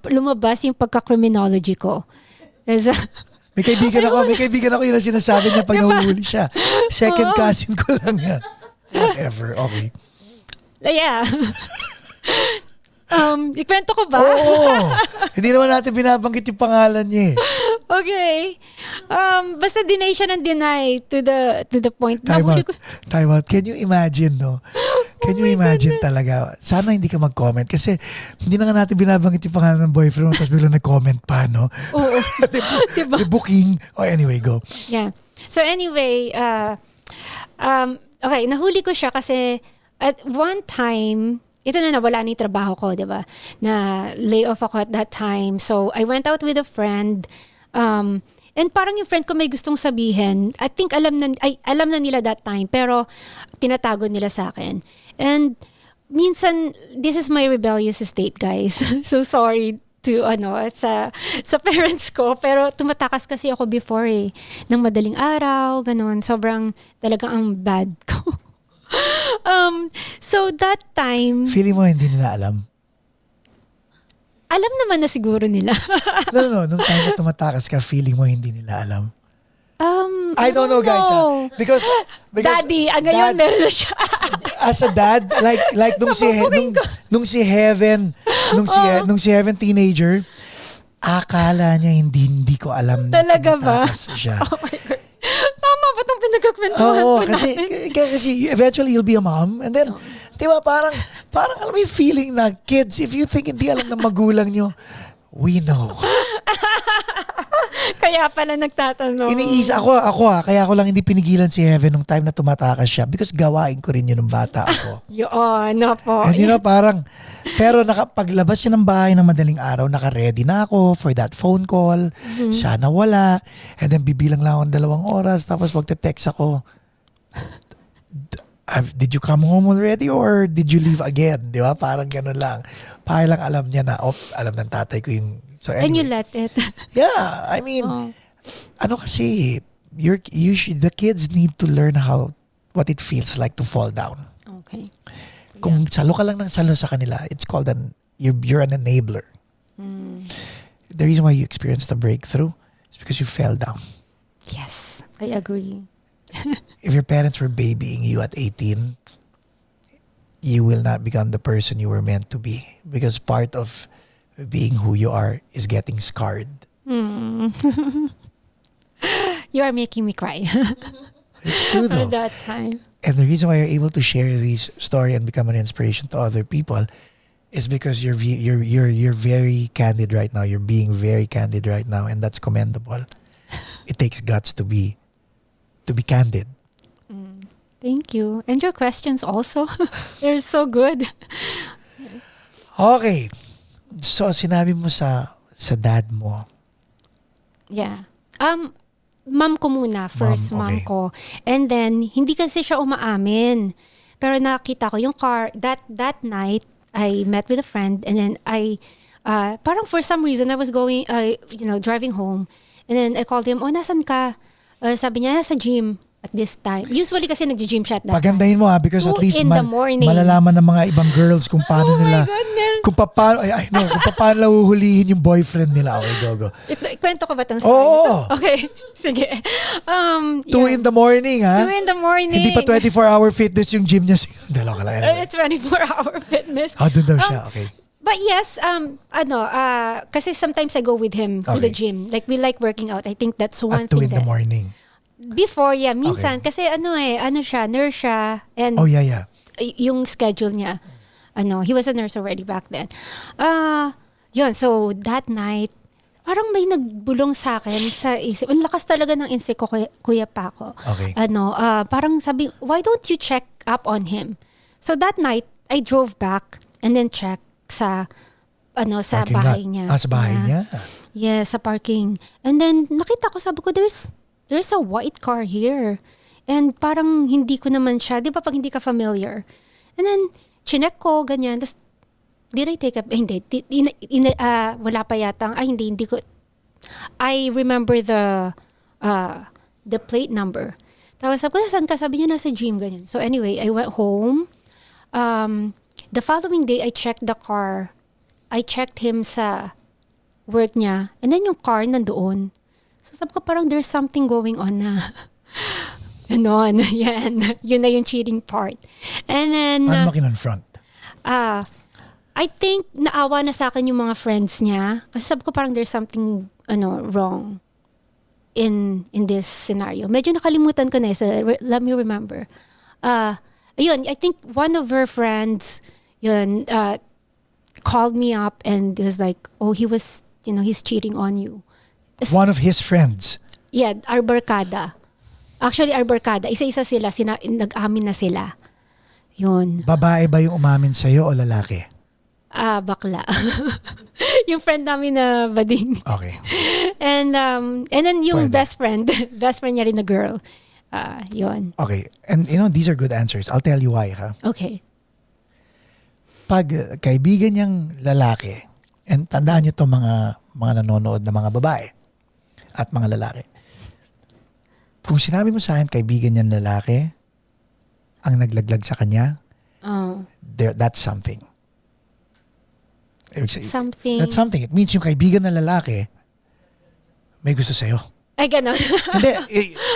lumabas yung pagka-criminology ko. Kasi, May kaibigan ako yun ang sinasabi niya pag nahuhuli siya. Second cousin ko lang yan. Whatever, okay. yeah. Ikwento ko ba? Oo! Hindi naman natin binabanggit yung pangalan niya eh. Okay. Basta deny siya ng deny to the point na Time out. Can you imagine, no? Can you imagine talaga? Sana hindi ka mag-comment kasi hindi na nga natin binabanggit yung pangalan ng boyfriend mo tapos biglang nag-comment pa, no? Oo. Diba? The booking. Oh, anyway, go. Yeah. So anyway, okay, nahuli ko siya kasi at one time, ito na wala na yung trabaho ko, di ba? Na lay off ako at that time. So I went out with a friend. And parang yung friend ko may gustong sabihin. I think alam na nila that time, pero tinatago nila sa akin. And minsan, this is my rebellious state, guys. So sorry to sa parents ko, pero tumatakas kasi ako before ng madaling araw, ganun. Sobrang talagang ang bad ko. So that time, Feeling mo hindi nila alam? alam naman na siguro nila. No. Nung time na tumatakas ka, feeling mo hindi nila alam? I don't know, guys. Because Daddy, ngayon dad, meron na siya. as a dad, like nung si Heaven, nung si Heaven teenager, akala niya hindi ko alam na Talaga ba? tumatakas siya. Oh my God. Tama ba itong pinagkakwentuhan Oo, ko kasi eventually you'll be a mom and then, di ba, parang alam mo yung feeling na kids, if you think hindi alam ng magulang nyo, we know. Kaya pala nagtatanong. Iniisa ako kaya ako lang hindi pinigilan si Heaven nung time na tumatakas siya because gawain ko rin yun nung bata ako. Yun, po. And pero paglabas siya ng bahay ng madaling araw, naka-ready na ako for that phone call. Sana wala. And then bibilang lang ako ng 2 oras tapos magte-text ako. Did you come home already or did you leave again? Di ba? Parang ganun lang. Para lang alam niya na, alam ng tatay ko yung... So And you anyway. let it. Yeah, I mean, Oh. kasi, the kids need to learn what it feels like to fall down. Okay. Kung salo ka lang ng salo sa kanila, it's called you're an enabler. The reason why you experienced the breakthrough is because you fell down. Yes, I agree. If your parents were babying you at 18, you will not become the person you were meant to be, because part of being who you are is getting scarred. You are making me cry It's true though. at that time. And the reason why you're able to share these story and become an inspiration to other people is because you're very candid right now. You're being very candid right now, and that's commendable. It takes guts to be candid. Thank you. And your questions also. They're so good. Okay. So sinabi mo sa dad mo. Yeah. Mom ko muna. First Mom, okay. mom ko. And then, hindi kasi siya umaamin. Pero nakita ko yung car. That night, I met with a friend. And then parang for some reason, I was going, driving home. And then I called him, nasan ka? Sabi niya, nasa gym at this time. Usually kasi nag-gym siya at that time. Pagandahin mo because at 2 least in the morning. malalaman ng mga ibang girls kung paano Oh nila, my goodness. kung paano nahuhulihin yung boyfriend nila. Okay, go. Kwento ko ba itong story? Oo. Okay, sige. 2 in the morning, ha? 2 in the morning. Hindi pa 24-hour fitness yung gym niya. Dalawa ka lang. Anyway. It's 24-hour fitness. Doon daw siya. Okay. But yes, kasi sometimes I go with him to the Okay. gym. Like, we like working out. I think that's one At 2 thing in the morning. Before, yeah, minsan. Kasi siya, nurse siya. And Oh, yeah. yung schedule niya, he was a nurse already back then. Yun, so that night, parang may nagbulong sa akin sa isip. Ang lakas talaga ng instinct ko, Kuya Paco. Okay. Parang sabi, why don't you check up on him? So that night, I drove back and then check sa Parking bahay lot. niya. Sa bahay niya. Yeah, sa parking. And then nakita ko, sabi ko, there's a white car here. And parang hindi ko naman siya, di ba pag hindi ka familiar? And then, chinek ko, ganyan. Tapos, did I take up? Hindi. Wala pa yata. Hindi ko. I remember the plate number. Tapos sabi ko, saan ka? Sabi niya, nasa gym, ganyan. So anyway, I went home. The following day, I checked the car. I checked him sa work niya. And then yung car nandoon. So sabi ko, parang there's something going on na. Ganon. Yan. Yun na yung cheating part. And then, Paano makinonfront? I think naawa na sa akin yung mga friends niya. Kasi sabi ko parang there's something wrong in this scenario. Medyo nakalimutan ko na. So let me remember. Ayun, I think one of her friends called me up and was like, he was, he's cheating on you. One of his friends. Yeah, our barkada. Actually, our barkada. Isa-isa sila. Nag-amin na sila. Yun. Babae ba yung umamin sa'yo o lalaki? Bakla. Yung friend namin na bading. Okay. And then yung Pwede. best friend niya rin na girl. Yun. Okay. And these are good answers. I'll tell you why, ha? Okay. Pag kaibigan niyang lalaki, and tandaan niyo to mga nanonood na mga babae at mga lalaki. Kung sinabi mo sa akin, kaibigan niyang lalaki, ang naglaglag sa kanya, that's something. Something. That's something. It means yung kaibigan ng lalaki, may gusto sa'yo. Ay, ganon. Hindi,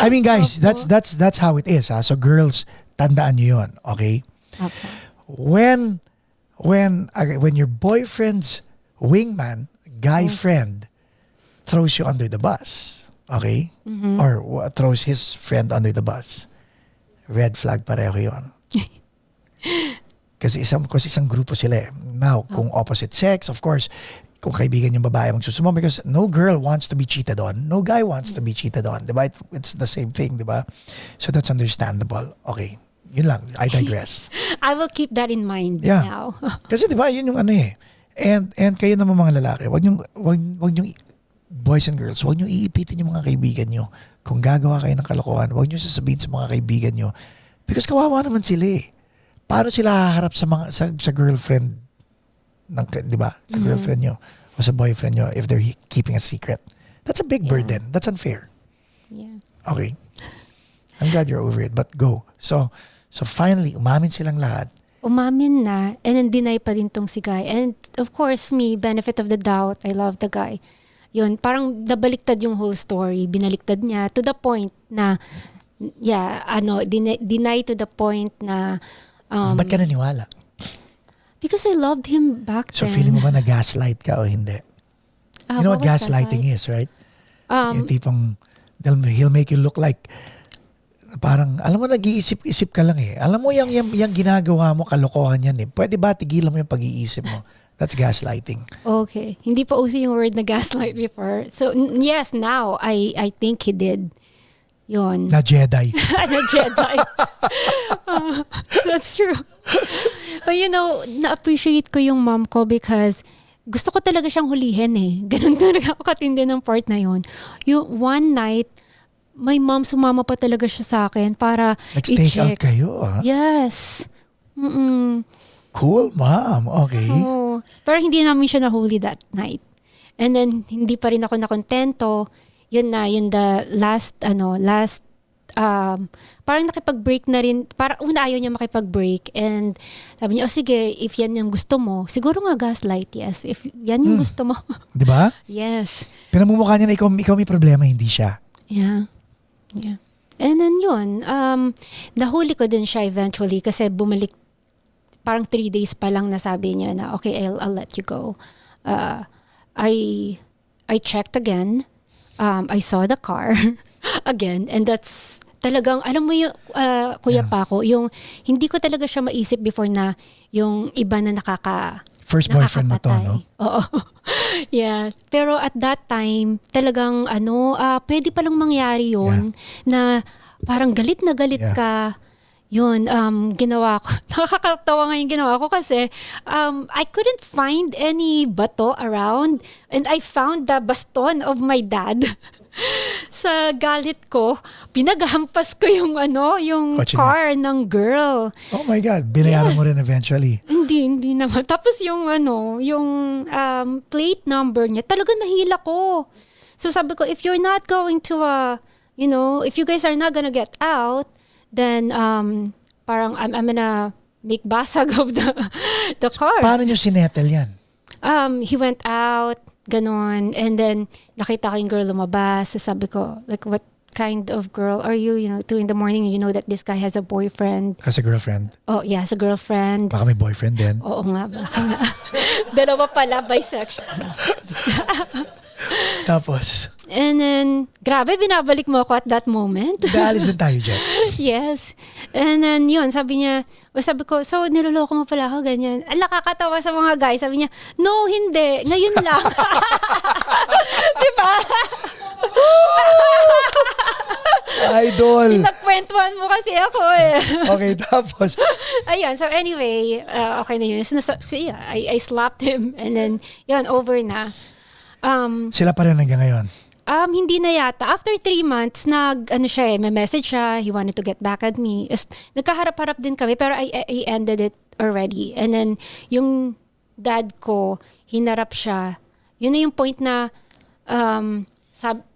I mean guys, that's how it is. Ha? So girls, tandaan niyo yun, okay? Okay. When your boyfriend's wingman, guy friend, throws you under the bus, okay? Or throws his friend under the bus, red flag pareho yun. Kasi isang grupo sila eh. Now, kung opposite sex, of course, kung kaibigan yung babae magsusumo, because no girl wants to be cheated on, no guy wants to be cheated on, diba? It's the same thing, diba? So that's understandable. Okay, yun lang. I digress. I will keep that in mind Yeah. now. Kasi diba, yun yung eh. And kayo naman mga lalaki, wag niyong boys and girls, wag niyong iipitin yung mga kaibigan niyo. Kung gagawa kayo ng kalokohan, wag niyo sasabihin sa mga kaibigan niyo. Because kawawa naman sila eh. Paano sila haharap sa girlfriend ng, di ba? Sa girlfriend nyo o sa boyfriend nyo if they're keeping a secret? That's a big burden. That's unfair. Yeah. Okay. I'm glad you're over it, but go. So finally, umamin silang lahat. Umamin na, and then deny pa din tong si guy. And of course, me, benefit of the doubt, I love the guy. Yun, parang nabaliktad yung whole story. Binaliktad niya to the point na, deny to the point na, Ba't ka naniwala? because I loved him back So then. feeling mo ba na gaslight ka o hindi? You know what was gaslighting gaslight? is, right? Yung tipong, he'll make you look like, parang, alam mo, nag-iisip-isip ka lang eh. Alam mo, yung ginagawa mo, kalokohan yan eh. Pwede ba tigilan mo yung pag-iisip mo? That's gaslighting. Okay. Hindi pa uso yung word na gaslight before. So, yes, now, I think he did. Yun. Na Jedi. Na Jedi. That's true. But na-appreciate ko yung mom ko because gusto ko talaga siyang hulihin eh. Ganun talaga ako katindi ng part na yun. Yung one night, my mom sumama pa talaga siya sa akin para Nag-stake out i-check. kayo, ah. Yes. Cool, mom. Okay. Oo. Pero hindi namin siya nahuli that night. And then, hindi pa rin ako nakontento. Yun the last, parang nakipag-break na rin. Parang una ayaw niya makipag-break. And sabi niya, sige, if yan yung gusto mo, siguro nga gaslight, yes. If yan yung gusto mo. Di ba? Yes. Pinamumukha niya na ikaw may problema, hindi siya. Yeah. And then yun, nahuli ko din siya eventually kasi bumalik, parang 3 days pa lang nasabi niya na, okay, I'll let you go. I checked again. I saw the car again. And that's talagang, alam mo yung, Kuya Paco, yung hindi ko talaga siya maisip before na yung iba na First boyfriend mo to, no? Oo. Yeah. Pero at that time, talagang pwede palang mangyari yun na parang galit na galit ka. Yun, ginawa ko. Nakakatawa nga yung ginawa ko kasi I couldn't find any bato around and I found the baston of my dad. Sa galit ko, pinaghampas ko yung Kotse car ng girl. Oh my God, binayaran mo rin eventually. Hindi naman. Tapos yung plate number niya, talagang nahila ko. So sabi ko, if you're not going to, if you guys are not gonna get out, then parang I'm gonna make basag of the car. Paano nyo sinettle yan? He went out, ganon, and then nakita ko yung girl lumabas. So sabi ko, like, what kind of girl are you? 2 a.m, you know that this guy has a boyfriend. Has a girlfriend? Oh, yeah, has a girlfriend. Baka may boyfriend din. Oo nga, baka nga. Dalawa pala, bisexual. Tapos, And then, grabe, binabalik mo ako at that moment. daalis din tayo dyan. Yes. And then, yun, sabi ko, so, niloloko mo pala ako, ganyan. Ang nakakatawa sa mga guys. Sabi niya, no, hindi. Ngayon lang. Diba? Idol! Pinagkwentuhan mo kasi ako eh. Okay, tapos, Ayun, so anyway, okay na yun. So, yeah, I slapped him and then, yun, over na. sila pa rin hanggang ngayon. Hindi na yata. After 3 months, may message siya. He wanted to get back at me. Nagkaharap-harap din kami, pero I ended it already. And then, yung dad ko, hinarap siya. Yun na yung point na,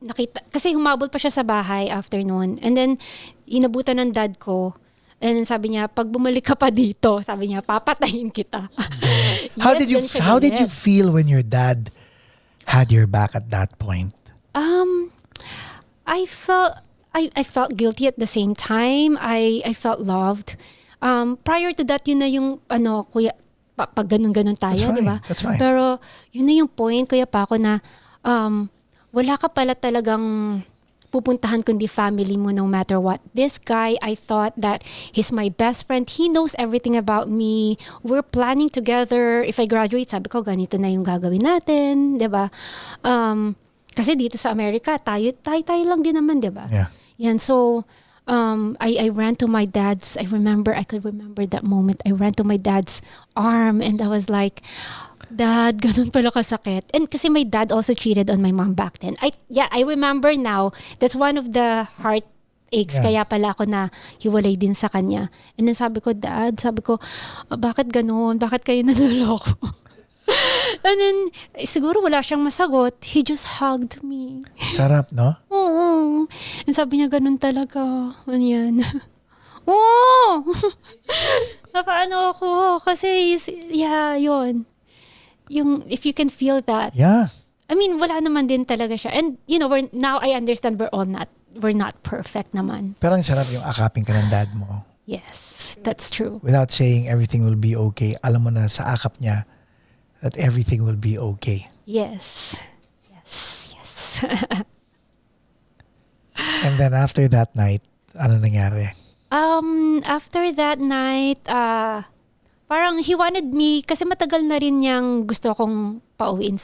nakita, kasi humabol pa siya sa bahay after noon. And then, inabutan ng dad ko. And then sabi niya, pag bumalik ka pa dito, sabi niya, papatayin kita. How Yes, did you ganun siya how did you galit. feel when your dad had your back at that point? I felt guilty at the same time. I felt loved. Prior to that, yun na yung kuya, pag ganun-ganun tayo, That's fine. di ba? That's fine. Pero yun na yung point, Kuya Paco, na wala ka pala talagang pupuntahan kundi family mo no matter what. This guy, I thought that he's my best friend. He knows everything about me. We're planning together. If I graduate, sabi ko, ganito na yung gagawin natin, di ba? Kasi dito sa Amerika, tayo lang din naman, di ba? Yeah. Yan, so, I ran to my dad's, I could remember that moment. I ran to my dad's arm and I was like, Dad, ganun pala kasakit. And kasi my dad also cheated on my mom back then. I remember now, that's one of the heartaches. Yeah. Kaya pala ako na hiwalay din sa kanya. And then sabi ko, Dad, bakit ganun? Bakit kayo naloloko? And then, siguro wala siyang masagot. He just hugged me. Sarap, no? Oo. And sabi niya, ganun talaga. Ganyan. Oo! Napaano ako. Kasi, yeah, yun. Yung, if you can feel that. Yeah. I mean, wala naman din talaga siya. And, you know, now I understand we're not perfect naman. Pero ang sarap yung akapin ka ng dad mo. Yes, that's true. Without saying everything will be okay. Alam mo na sa akap niya that everything will be okay. Yes. And then after that night, ano nangyari? After that night, parang he wanted me, kasi matagal na rin niyang gusto kong pauwiin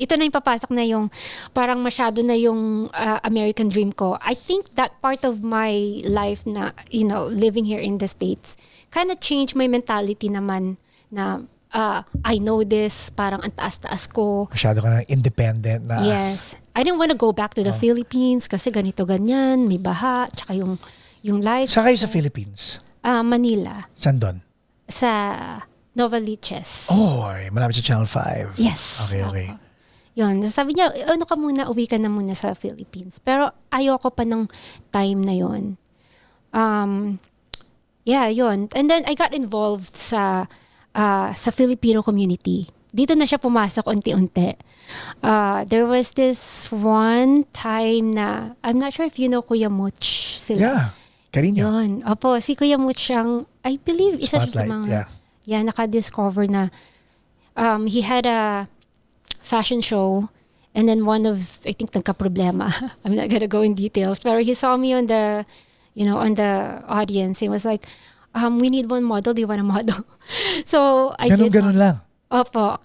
ito na yung papasok na yung, parang masyado na yung American dream ko. I think that part of my life na, you know, living here in the States, kind of changed my mentality naman na, I know this, parang ang taas-taas ko. Masyado ka na independent na. Yes. I didn't want to go back to the Philippines kasi ganito ganyan, may baha, tsaka yung life. Saan kayo sa Philippines? Manila. Saan doon? Sa Novaliches. Oh, malapit sa Channel 5. Yes. Okay. Yun. Sabi niya, ano ka muna, uwi ka na muna sa Philippines. Pero ayoko pa ng time na yun. Yeah, yun. And then I got involved sa Filipino community. Dito na siya pumasok unti-unti. There was this one time na, I'm not sure if you know Kuya Much sila. Yeah. Carino. Yun. Opo, si Kuya Much siyang, I believe, isa siya sa mga, naka-discover na he had a fashion show and then one of, I think, nagka-problema. I'm not gonna go in details. Pero he saw me on the, on the audience. He was like, we need one model. Do you want a model? So, I did. Ganun lang. Opo,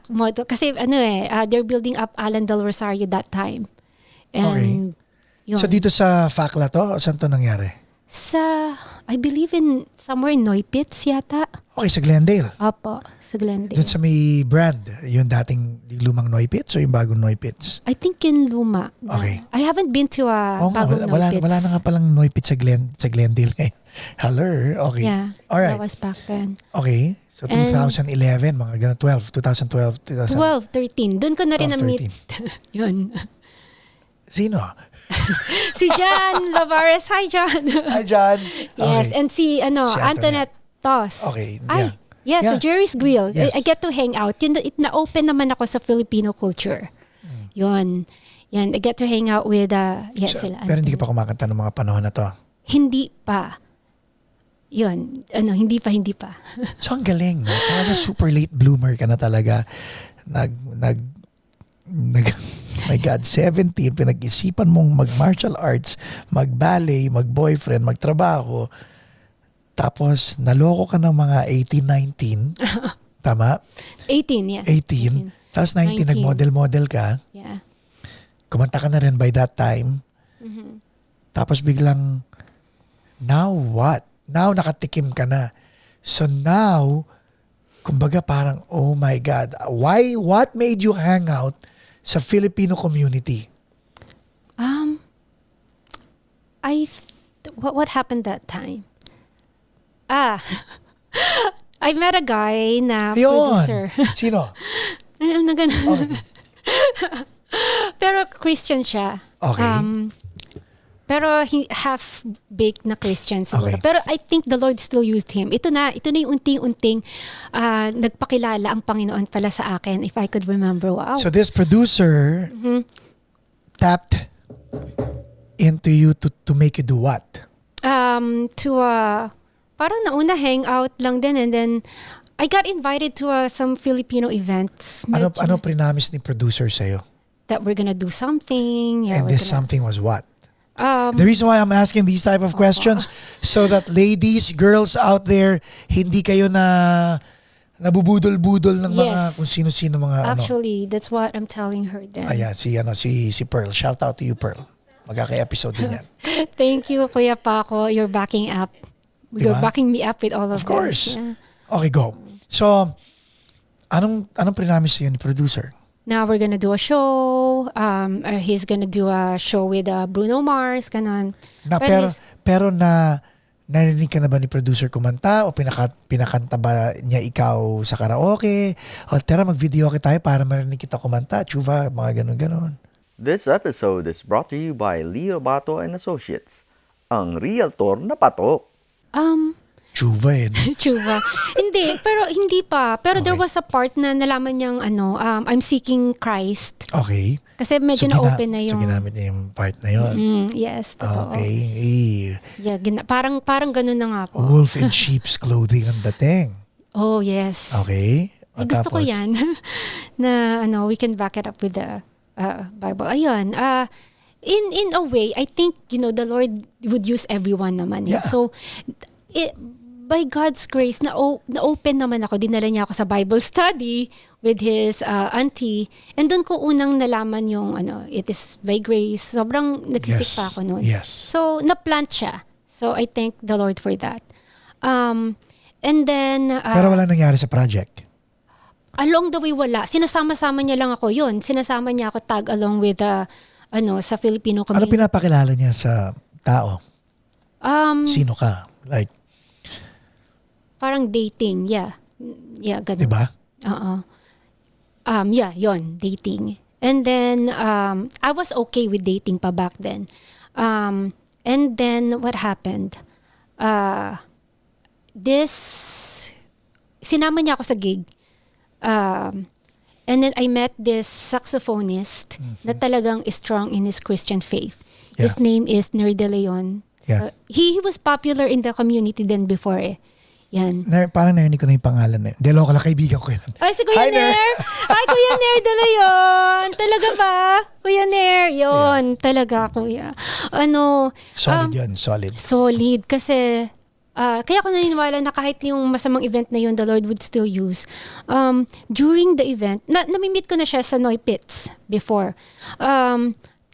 model. Kasi they're building up Alan Del Rosario that time. And, yun. So dito sa Fakla to, saan to nangyari? I believe somewhere in Noipits yata. Okay, sa Glendale. Opo, sa Glendale. Doon sa may brand, yung dating lumang Noipits o yung bagong Noipits? I think in Luma. Okay. I haven't been to bagong Noipits. Wala na nga palang Noipits sa Glendale ngayon. Hello, okay. Yeah, alright. that was back then. Okay, so 2011, mga ganun, 2012. 13. Doon ko na rin na-meet. Yun. Sino? Si John Lavares. Hi, John. Hi, John. Yes, Okay. and si Antoinette Toss. Okay, Ay, yeah. yes, sa Jerry's Grill. Yes. I get to hang out. Yun, na-open naman ako sa Filipino culture. Yun. Yan, I get to hang out with, sila. Pero hindi ka pa kumakanta ng mga panahon na to? Hindi pa. Yun, hindi pa. So ang galing, no? Talaga super late bloomer ka na talaga. My God, 17, pinag-isipan mong mag-martial arts, mag-ballet, mag-boyfriend, magtrabaho. Tapos, naloko ka ng mga 18, 19. Tama? 18, yeah. 18. Tapos 19, nag-model-model ka. Yeah. Kumanta ka na rin by that time. Mm-hmm. Tapos biglang, now what? Now nakatikim ka na. So now, kumbaga parang, oh my God, what made you hang out sa Filipino community? What happened that time? I met a guy na producer. Sino? I'm not gonna. Okay. Pero Christian siya. Okay. Pero half-baked na Christian siguro. Okay. Pero I think the Lord still used him. Ito na yung unting-unting nagpakilala ang Panginoon pala sa akin, if I could remember. Wow. So this producer tapped into you to make you do what? Parang nauna hangout lang din, and then I got invited to some Filipino events. Ano prinamis ni producer sa'yo? That we're gonna do something. Yeah, And this something was what? Um, The reason why I'm asking these type of questions, so that ladies, girls out there, hindi kayo na nabubudol-budol ng mga Yes. kung sino-sino mga Actually, that's what I'm telling her then. Ayan, si Pearl. Shout out to you, Pearl. Magkaka-episode din yan. Thank you, Kuya Paco. You're backing up. You're Diba? backing me up with all of Of course. this. Yeah. Okay, go. So, anong prinamis sa'yo ni producer? Now we're gonna do a show. He's gonna do a show with Bruno Mars, ganon. Pero narinig ka na ba ni producer kumanta o pinakanta ba niya ikaw sa karaoke? O tara mag-video tayo para marinig kita kumanta, Chuva, mga ganon-ganon. This episode is brought to you by Leo Bato and Associates, ang realtor na patok. Chuva eh. no? Chuva. Hindi pa. Pero there Okay. was a part na nalaman niyang I'm seeking Christ. Okay. Kasi medyo na-open na So yung... ginamit niya yung part na yun. Yes, totoo. Okay. Yeah, parang ganun na nga po. Wolf in sheep's clothing ang dating. Oh, yes. Okay. Ay, gusto ko Tapos, yan. Na we can back it up with the Bible. Ayun. In a way, I think, the Lord would use everyone naman. Yeah. So, by God's grace, na-open naman ako. Dinala niya ako sa Bible study with his auntie. And doon ko unang nalaman yung, it is by grace. Sobrang nagsisik pa ako noon. Yes. So, na-plant siya. So, I thank the Lord for that. And then... Pero wala nangyari sa project. along the way, wala. Sinasama-sama niya lang ako yun. Sinasama niya ako tag along with, sa Filipino Ano community. pinapakilala niya sa tao? Sino ka? Like, Parang dating, yeah. Yeah, ganun. diba? Oo. Yeah, yon dating. And then, I was okay with dating pa back then. And then, what happened? Sinama niya ako sa gig. And then, I met this saxophonist na talagang strong in his Christian faith. His Yeah. name is Ner De Leon. Yeah. He was popular in the community then before eh. Yan. Parang narinig ko na yung pangalan na yun. Hindi, local, kaibigan ko yan. Ay, si Kuya Hi, Ner. Ner! Ay, Kuya Ner De Leon! Talaga ba? Kuya Ner, yon talaga, Kuya. Solid yun, solid. Solid. Kasi, kaya ako naniniwala na kahit yung masamang event na yun, the Lord would still use. During the event, namimit ko na siya sa Noy Pits before.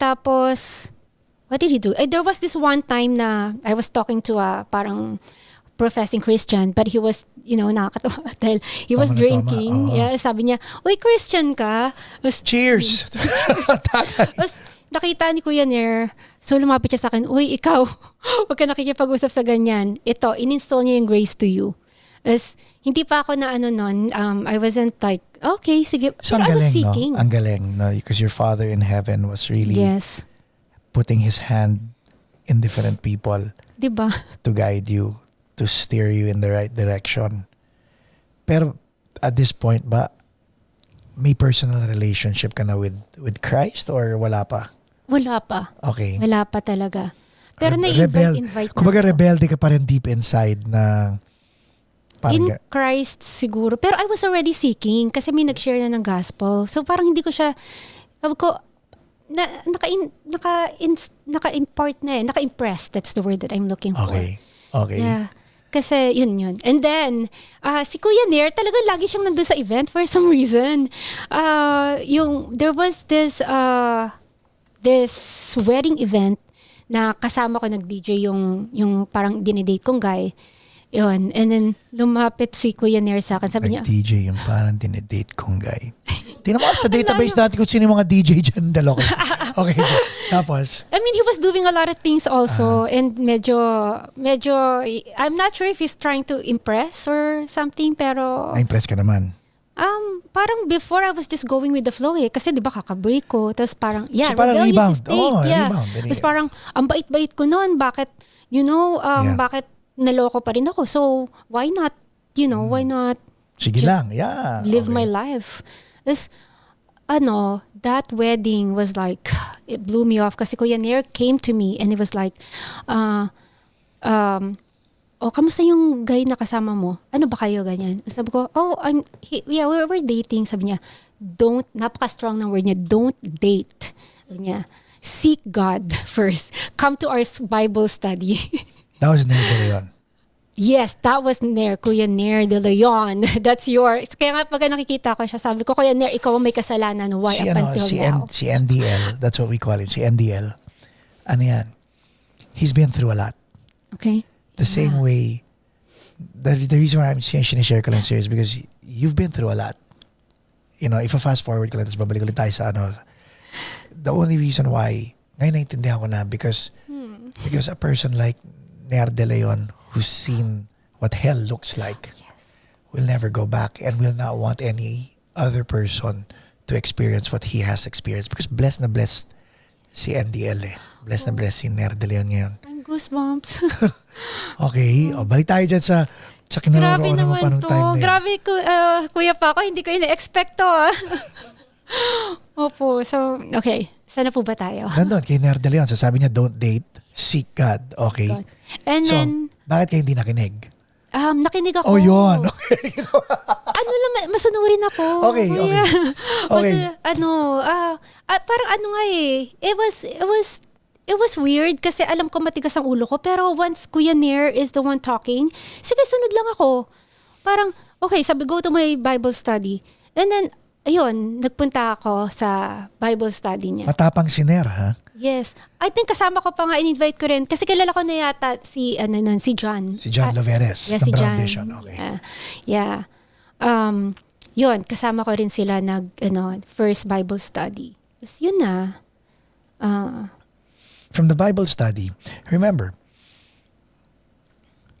Tapos, what did he do? There was this one time na I was talking to a parang professing Christian, but he was, nakakatawa dahil he was Tama na drinking. tama, oo. Yeah, sabi niya, uy, Christian ka? Cheers! Tapos, nakita ni Kuya Ner, so lumapit siya sa akin, uy, ikaw, huwag ka nakikipag-usap sa ganyan. Ito, in-install niya yung grace to you. As, hindi pa ako na nun, I wasn't like, okay, sige. So, Pero ang I was galing, seeking. no? Ang galing, no? Because your Father in heaven was really Yes. putting His hand in different people Diba? to guide you, to steer you in the right direction. Pero at this point ba, may personal relationship ka na with Christ or wala pa? Wala pa. Okay. Wala pa talaga. Pero na-invite na Kumbaga ako. rebelde ka pa rin deep inside na parang In Christ siguro. Pero I was already seeking kasi may nag-share na ng gospel. So parang hindi ko siya, sabi ko, naka-impart na eh. Naka-impress. That's the word that I'm looking for. okay. Okay. Yeah. Kasi yun. And then, si Kuya Nair, talagang lagi siyang nandun sa event for some reason. There was this wedding event na kasama ko nag-DJ yung parang dinidate kong guy. Yun. And then, lumapit si Kuya Nair sa akin. Sabi niya, Nag-DJ yung parang dinedate kong guy. Tingnan mo sa database natin kung sino yung mga DJ dyan. Dalo ko. Okay. Tapos, I mean, he was doing a lot of things also. And medyo, I'm not sure if he's trying to impress or something, pero na-impress ka naman. parang before I was just going with the flow eh. Kasi di ba kaka-break ko. Tapos parang, yeah, So, parang rebellious rebound. state. Oo, Yeah. rebound. Tapos parang, ang bait-bait ko noon. Bakit, Yeah. bakit naloko pa rin ako? So, why not, why not Sige Just lang. Yeah. live Okay. my life? Tapos, that wedding was like, it blew me off kasi Kuya Nair came to me and it was like, kamusta yung guy na kasama mo? Ano ba kayo ganyan? Sabi ko, we're dating. Sabi niya, napaka-strong ng word niya, don't date. Sabi niya, seek God first. Come to our Bible study. That was never yun. Yes, that was Nair, Kuya Nair de Leon. That's yours. Kaya nga pag nakikita ko siya, sabi ko, Kuya Nair, ikaw ang may kasalanan. Why up until now? Si NDL, that's what we call him, si NDL. Ano yan? He's been through a lot. Okay. The same way, the reason why I'm sinishare ko lang sa'yo is because you've been through a lot. If I fast forward ko lang, tapos babalik ulit tayo sa the only reason why, ngayon naintindihan ko na, because a person like Nair de Leon, who's seen what hell looks like, will never go back and will not want any other person to experience what he has experienced, because blessed na blessed si NDL eh. Bless na bless si Ner De Leon ngayon. I'm goosebumps. Okay, balik tayo dyan sa Grabe kinaroroonan mo pa naman nung to. time na yun. Grabe, Kuya Paco, hindi ko ina-expect to. Opo, so, okay. Saan na po ba tayo? Nandun, kay Ner De Leon. So sabi niya, don't date, seek God. Okay. God. And So, then, bakit kayo hindi nakinig? nakinig ako. Oh, yun. Okay. Ano lang, masunurin ako. Okay, okay. Yeah. Okay. Parang ano nga eh, it was weird kasi alam ko matigas ang ulo ko, pero once Kuya Nair is the one talking, sige, sunod lang ako. Parang, okay, sabi, go to my Bible study. And then, ayun, nagpunta ako sa Bible study niya. Matapang si Ner, ha? Yes. I think kasama ko pa nga, in-invite ko rin. Kasi kilala ko na yata si John. Si John Loveres, yes, ng si Brown John. Vision. Okay. Yeah. Yun, kasama ko rin sila first Bible study. Tapos yun na. From the Bible study, remember,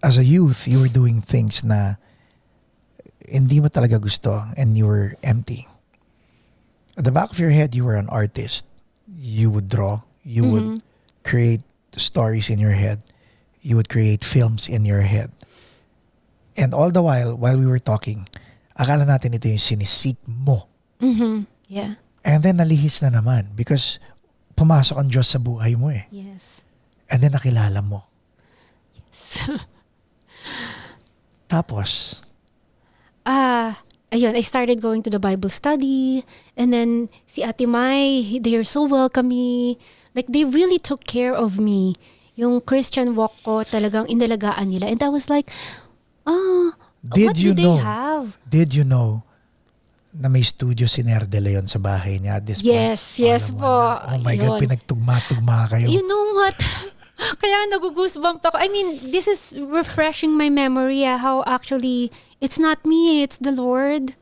as a youth, you were doing things na hindi mo talaga gusto and you were empty. At the back of your head, you were an artist. You would draw. You would create stories in your head. You would create films in your head. And all the while we were talking, akala natin ito yung sinisik mo. Mm-hmm. Yeah. And then nalihis na naman because pumasok ang Diyos sa buhay mo eh. Yes. And then nakilala mo. Yes. Tapos, ayun, I started going to the Bible study, and then si Ate Mai, they are so welcoming. Like, they really took care of me. Yung Christian walk ko, talagang inalagaan nila. And I was like, what do they have? Did you know na may studio si Ner De Leon sa bahay niya at this point? Yes Alam mo po. na. Oh my God, Ayun. pinagtugma-tugma kayo. You know what? Kaya nagugoosebump ako. I mean, this is refreshing my memory how actually it's not me, it's the Lord.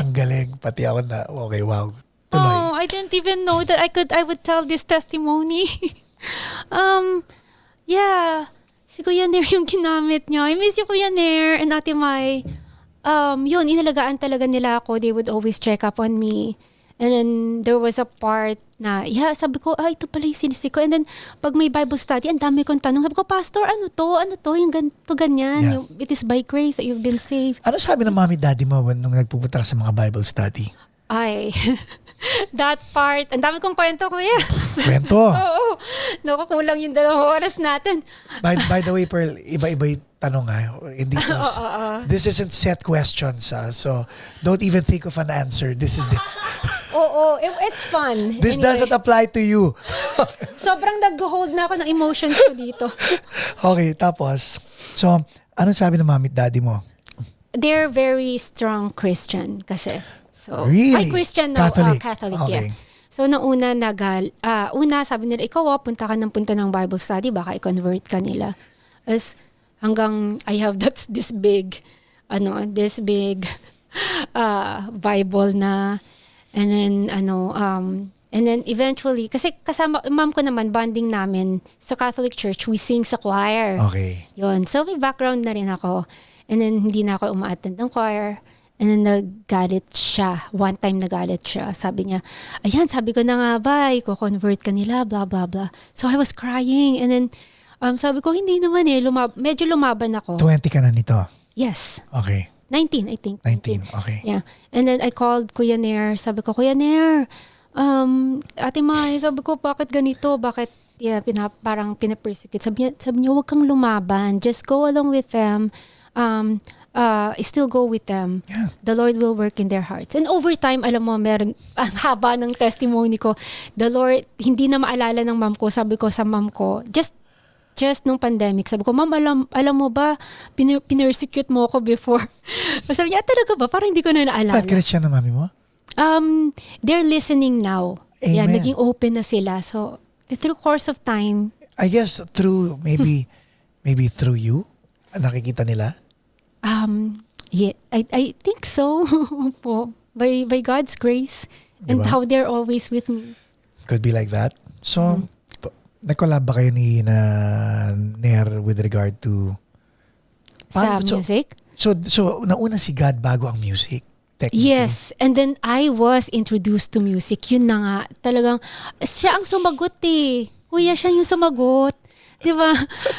Ang galing. Pati ako na, okay, wow. Tuloy. Oh, I didn't even know that I would tell this testimony. Yeah. Si Kuya Nair yung ginamit niya. I miss you, Kuya Nair and Ate Mai. Yun, inalagaan talaga nila ako. They would always check up on me. And then, there was a part na, sabi ko, ito pala yung sinisik ko. And then, pag may Bible study, ang dami kong tanong. Sabi ko, Pastor, ano to? Yung ganito, ganyan. Yeah. Yung, it is by grace that you've been saved. Ano sabi ng mommy daddy mo nung nagpupunta ka sa mga Bible study? Ay, that part. Ang dami kong kwento, Kuya. Kwento. Oo. Nakukulang yung 2 oras natin. By the way, Pearl, iba-iba yung tanong ha. Hindi this isn't set questions ha. So, don't even think of an answer. This is It's fun. This Anyway, doesn't apply to you. sobrang nag-hold na ako ng emotions ko dito. Okay, tapos, so, ano sabi ng mommy at daddy mo? They're very strong Christian kasi. So, Really? Ay, Christian, no. Catholic? Catholic, Okay. yeah. So, una, sabi nila, ikaw punta ng Bible study, baka i-convert ka nila. As hanggang I have this big Bible na, and then eventually, kasi kasama, mom ko naman, bonding namin sa Catholic Church, we sing sa choir. Okay. Yun. So, may background na rin ako. And then, hindi na ako umaattend ng choir. And then, nagalit siya. One time, nagalit siya. Sabi niya, ayan, sabi ko na nga ba, i-convert ka nila, blah, blah, blah. So, I was crying. And then, sabi ko, hindi naman medyo lumaban ako. 20 ka na nito? Yes. Okay. 19, I think. 19, okay. Yeah. And then, I called Kuya Nair. Sabi ko, Kuya Nair, Ate Mai, sabi ko, bakit ganito? Bakit, parang pinapersecute? Sabi niya, huwag kang lumaban. Just go along with them. Still go with them. Yeah. The Lord will work in their hearts. And over time, alam mo, meron, ang haba ng testimony ko, the Lord, hindi na maalala ng mom ko, sabi ko sa mom ko, just nung pandemic, sabi ko, Mom, alam mo ba, pinersecute mo ako before. Sabi niya, talaga ba? Parang hindi ko na naalala. Ba't Christian na mami mo? They're listening now. Amen. Yeah, naging open na sila. So, through course of time, I guess through, maybe through you, nakikita nila? yeah, I think so. Po. By God's grace and Diba? how they're always with me. Could be like that. So, nag-collab ba kayo ni Nair with regard to Sa music? So nauna si God bago ang music. technically. Yes, and then I was introduced to music. Yun na nga, talagang siya ang sumagot eh. Kuya, siya yung sumagot. Di ba?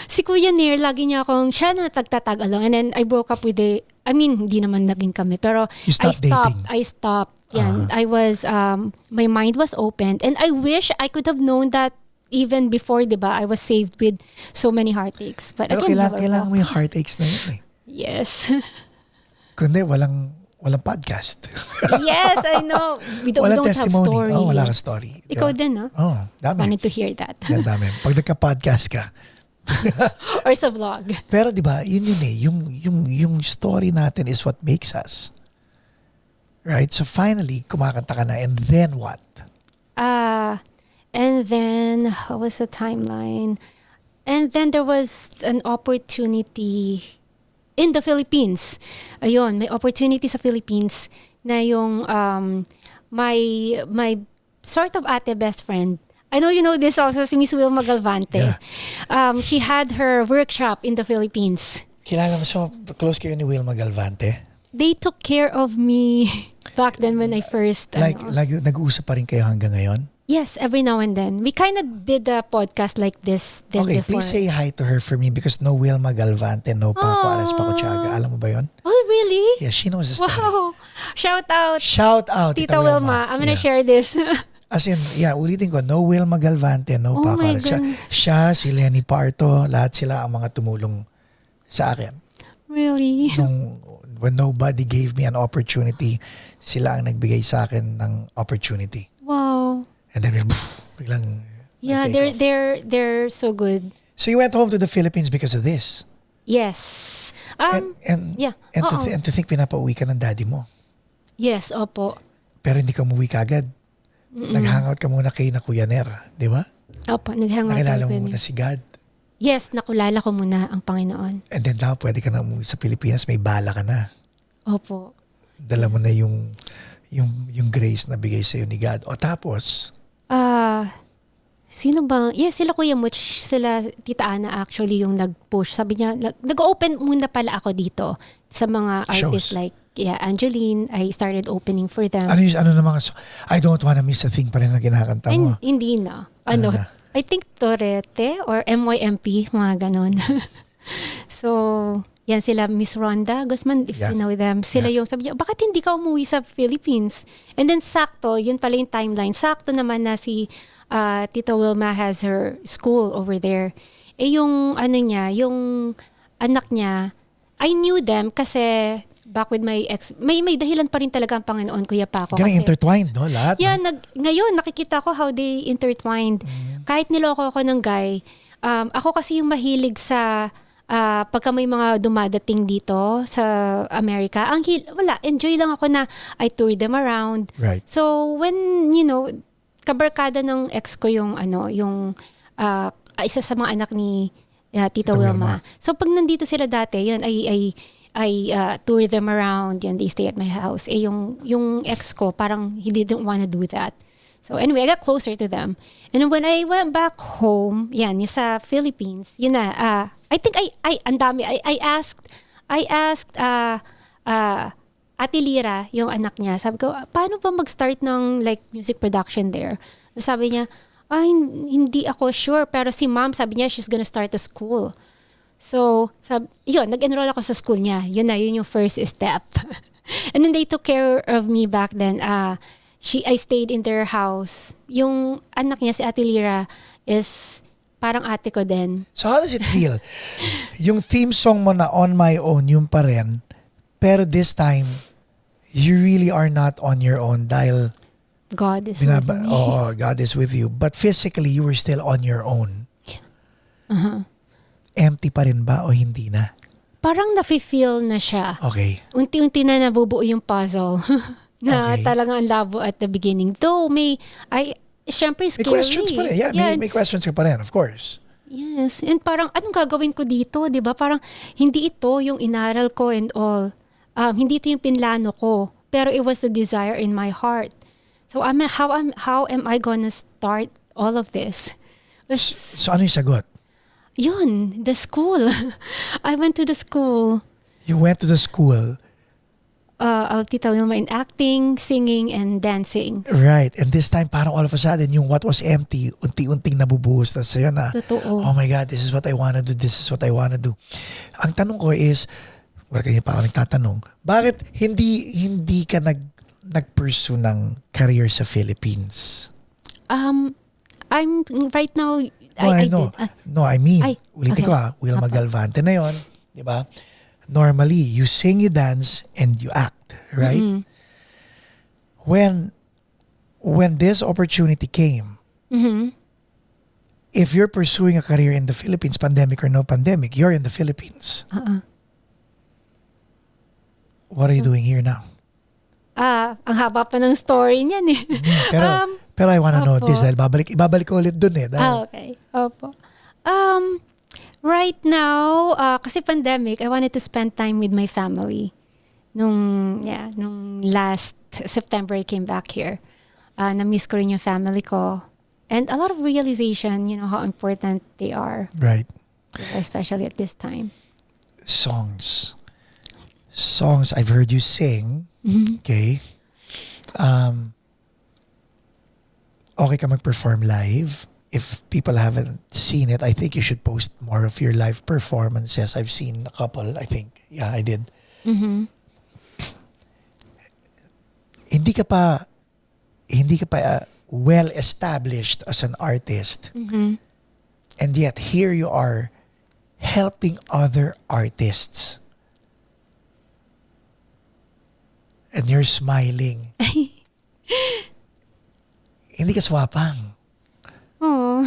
Si Kuya Nair, lagi niya siya na tagtatag along. And then I broke up with hindi naman naging kami. Pero You stopped dating. I stopped. Yan. I was, my mind was opened. And I wish I could have known that even before, di ba? I was saved with so many heartaches. But Pero again, kailangan mo yung heartaches na yun eh. Yes. Kundi walang podcast. Yes, I know. We don't have testimony. story. Oh, wala ka story. Ikaw din, no? Oh, dami. Wanted to hear that. Yan, dami. Pag nagka-podcast ka. Or sa vlog. Pero di ba, yun eh. Yung story natin is what makes us. Right? So finally, kumakanta ka na. And then what? And then, what was the timeline? And then there was an opportunity in the Philippines. Ayun, may opportunity sa Philippines na yung my sort of ate best friend. I know you know this also, si Miss Wilma Galvante. Yeah. She had her workshop in the Philippines. Kilala mo, so close kayo ni Wilma Galvante? They took care of me back then when I first... Nag-uusap pa rin kayo hanggang ngayon? Yes, every now and then. We kind of did a podcast like this then Okay, before. please say hi to her for me because no Wilma Galvante, no Paco Arespacochaga. Alam mo ba yun? Oh, really? Yeah, she knows the story. Wow. Shout out. Shout out, Tita Wilma. I'm gonna share this. As in, yeah, ulitin ko, no Wilma Galvante, no Oh Paco my Arespacochaga. goodness. Siya, si Lenny Parto, lahat sila ang mga tumulong sa akin. Really? When nobody gave me an opportunity, sila ang nagbigay sa akin ng opportunity. Wow. And then, biglang Yeah, take off. they're so good. So you went home to the Philippines because of this? Yes. Yeah. And to think pinapauwi ka ng daddy mo. Yes, opo. Pero hindi ka umuwi kagad. Nag-hangout ka muna kay na Kuya Ner, di ba? Opo, naghangout Nakilala ako mo yun. muna si God. Yes, nakulala ko muna ang Panginoon. And then now, pwede ka na umuwi sa Pilipinas, may bala ka na. Opo. Dala mo na yung grace na bigay sa'yo ni God. O tapos, Sino ba? Yes, sila Kuya Much, sila Tita Ana actually yung nag-push. Sabi niya, nag-open muna pala ako dito sa mga artists Shows. like Angeline. I started opening for them. ano na mga, I don't wanna miss a thing pa rin na kinakanta mo. Hindi na. Ano na? I think Torete or MYMP, mga ganon. So, yan sila Miss Rhonda Guzman, if you know them. Sila yung sabi niya, bakit hindi ka umuwi sa Philippines? And then sakto, yun pala yung timeline. Sakto naman na si Tita Wilma has her school over there. Yung yung anak niya, I knew them kasi back with my ex, may dahilan pa rin talaga ang Panginoon, Kuya Paco. Ganang intertwined, no? Lahat. Yeah, no? ngayon nakikita ko how they intertwined. Kahit niloko ako ng guy, ako kasi yung mahilig sa pagka may mga dumadating dito sa Amerika, enjoy lang ako na I tour them around. Right. So when, kabarkada ng ex ko yung isa sa mga anak ni Tita Wilma. So pag nandito sila dati, yun, I tour them around, yun, they stay at my house. Yung ex ko, parang he didn't wanna do that. So anyway, I got closer to them. And when I went back home, yung sa Philippines, yun na, I think ang dami, I asked Ate Lira, yung anak niya, sabi ko, paano ba mag-start ng like music production there? Sabi niya, hindi ako sure, pero si mom, sabi niya, she's gonna start a school. So, nag-enroll ako sa school niya. Yun yung first step. And then they took care of me back then. I stayed in their house. Yung anak niya, si Ate Lira, is parang ate ko din. So how does it feel? Yung theme song mo na On My Own, yung pa rin, pero this time, you really are not on your own dahil God is with me. Oh, God is with you. But physically, you were still on your own. Uh-huh. Empty pa rin ba o hindi na? Parang nafe-feel na siya. Okay. Unti-unti na nabubuo yung puzzle. Na Okay. talagang ang labo at the beginning. Though syempre May scary. questions pa rin. Yeah, may questions ka pa rin, of course. Yes. And parang, anong gagawin ko dito? Diba? Parang, hindi ito yung inaral ko and all. Hindi ito yung pinlano ko. Pero it was the desire in my heart. So, how am I gonna start all of this? So ano yung sagot? Yun, the school. I went to the school. You went to the school. Tita Wilma in acting, singing, and dancing. Right. And this time, parang all of a sudden, yung what was empty, unti-unting nabubuhos na sa'yo na, Totoo. oh my God, this is what I wanna do, this is what I wanna do. Ang tanong ko is, kanya pa ako nagtatanong, bakit hindi ka nag-pursue ng career sa Philippines? I'm right now, I I know. did. No, I mean, Ay, ulitin ko Wilma Apa. Galvante na yon, di ba? Normally, you sing, you dance, and you act, right? Mm-hmm. When this opportunity came, Mm-hmm. if you're pursuing a career in the Philippines, pandemic or no pandemic, you're in the Philippines. What are you doing here now? Ang haba pa ng story niyan eh. Pero I wanna know Opo. this dahil ibabalik ko ulit dun eh. Dahil, Okay. Opo. Right now, kasi pandemic, I wanted to spend time with my family. Nung last September, I came back here. Na-miss ko rin yung family ko. And a lot of realization, how important they are, right. especially at this time. Songs, I've heard you sing. Mm-hmm. Okay. Okay ka mag-perform live. If people haven't seen it, I think you should post more of your live performances. I've seen a couple, I think. Yeah, I did. Mm-hmm. Hindi ka pa well established as an artist. Mm-hmm. And yet here you are helping other artists. And you're smiling. Hindi ka swapang. Oh.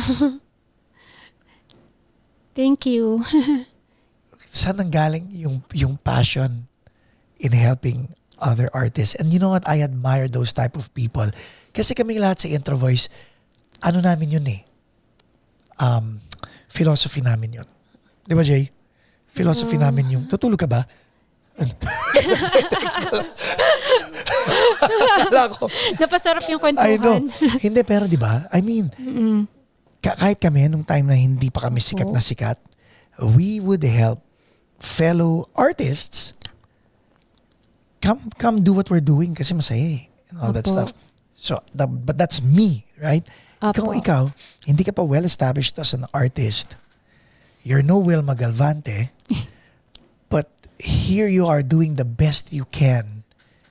Thank you. Saan nanggaling yung passion in helping other artists? And you know what? I admire those type of people. Kasi kaming lahat sa Intro Voice, ano namin yun eh. Philosophy namin yun. Di ba, Jay? Philosophy namin yung, tutulog ka ba? Wala ko. Napasarap yung I know. kwentuhan. Hindi, pero di ba? I mean, kahit kami, nung time na hindi pa kami sikat na sikat, we would help fellow artists come do what we're doing kasi masaya eh, and all that Opo. stuff. So, but that's me, right? Opo. Ikaw, hindi ka pa well-established as an artist. You're no Wilma Galvante, but here you are doing the best you can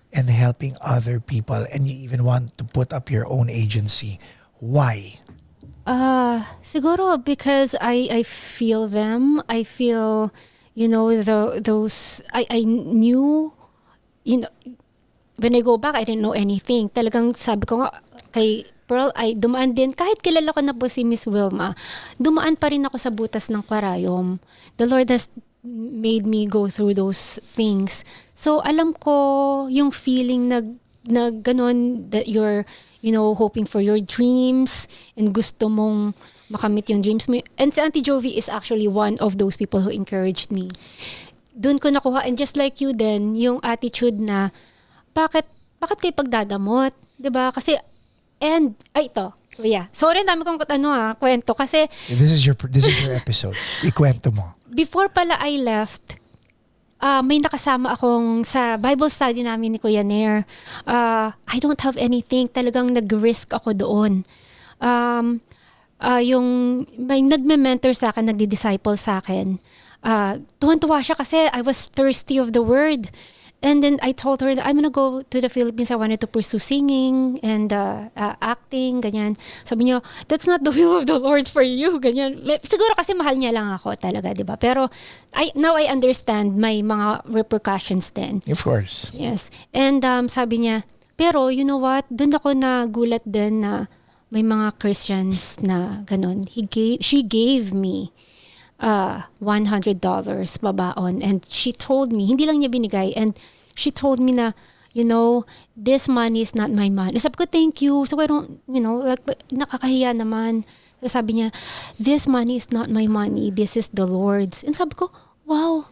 and helping other people, and you even want to put up your own agency. Why? Siguro because I feel them. I feel, those, I knew, when I go back, I didn't know anything. Talagang sabi ko nga, kay Pearl, ay dumaan din, kahit kilala ko na po si Miss Wilma, dumaan pa rin ako sa butas ng kwarayom. The Lord has made me go through those things. So, alam ko yung feeling na ganon, that you're, hoping for your dreams and gusto mong makamit yung dreams mo. And si Auntie Jovi is actually one of those people who encouraged me. Doon ko nakuha, and just like you then, yung attitude na, bakit kayo pagdadamot? 'Di ba? Kasi, ito. Yeah. Sorry, dami kong kwento. Kasi, This is your episode. Ikwento mo. before pala I left, may nakasama akong sa Bible study namin ni Kuya Nair. I don't have anything. Talagang nag-risk ako doon. Yung may nagme-mentor sa akin, nagdi-disciple sa akin. Tuwan-tuwa siya kasi I was thirsty of the word. And then I told her that I'm gonna go to the Philippines. I wanted to pursue singing and acting, ganyan. Sabi niya, that's not the will of the Lord for you, ganyan. Siguro kasi mahal niya lang ako talaga, di ba? Pero now I understand may mga repercussions din. Of course. Yes. And sabi niya, pero you know what? Doon ako nagulat din na may mga Christians na ganun. She gave me $100 babaon, and she told me, hindi lang niya binigay, and she told me na, this money is not my money. Sabi ko, thank you. So I don't, nakakahiya naman. So sabi niya, this money is not my money. This is the Lord's. And sabi ko, wow.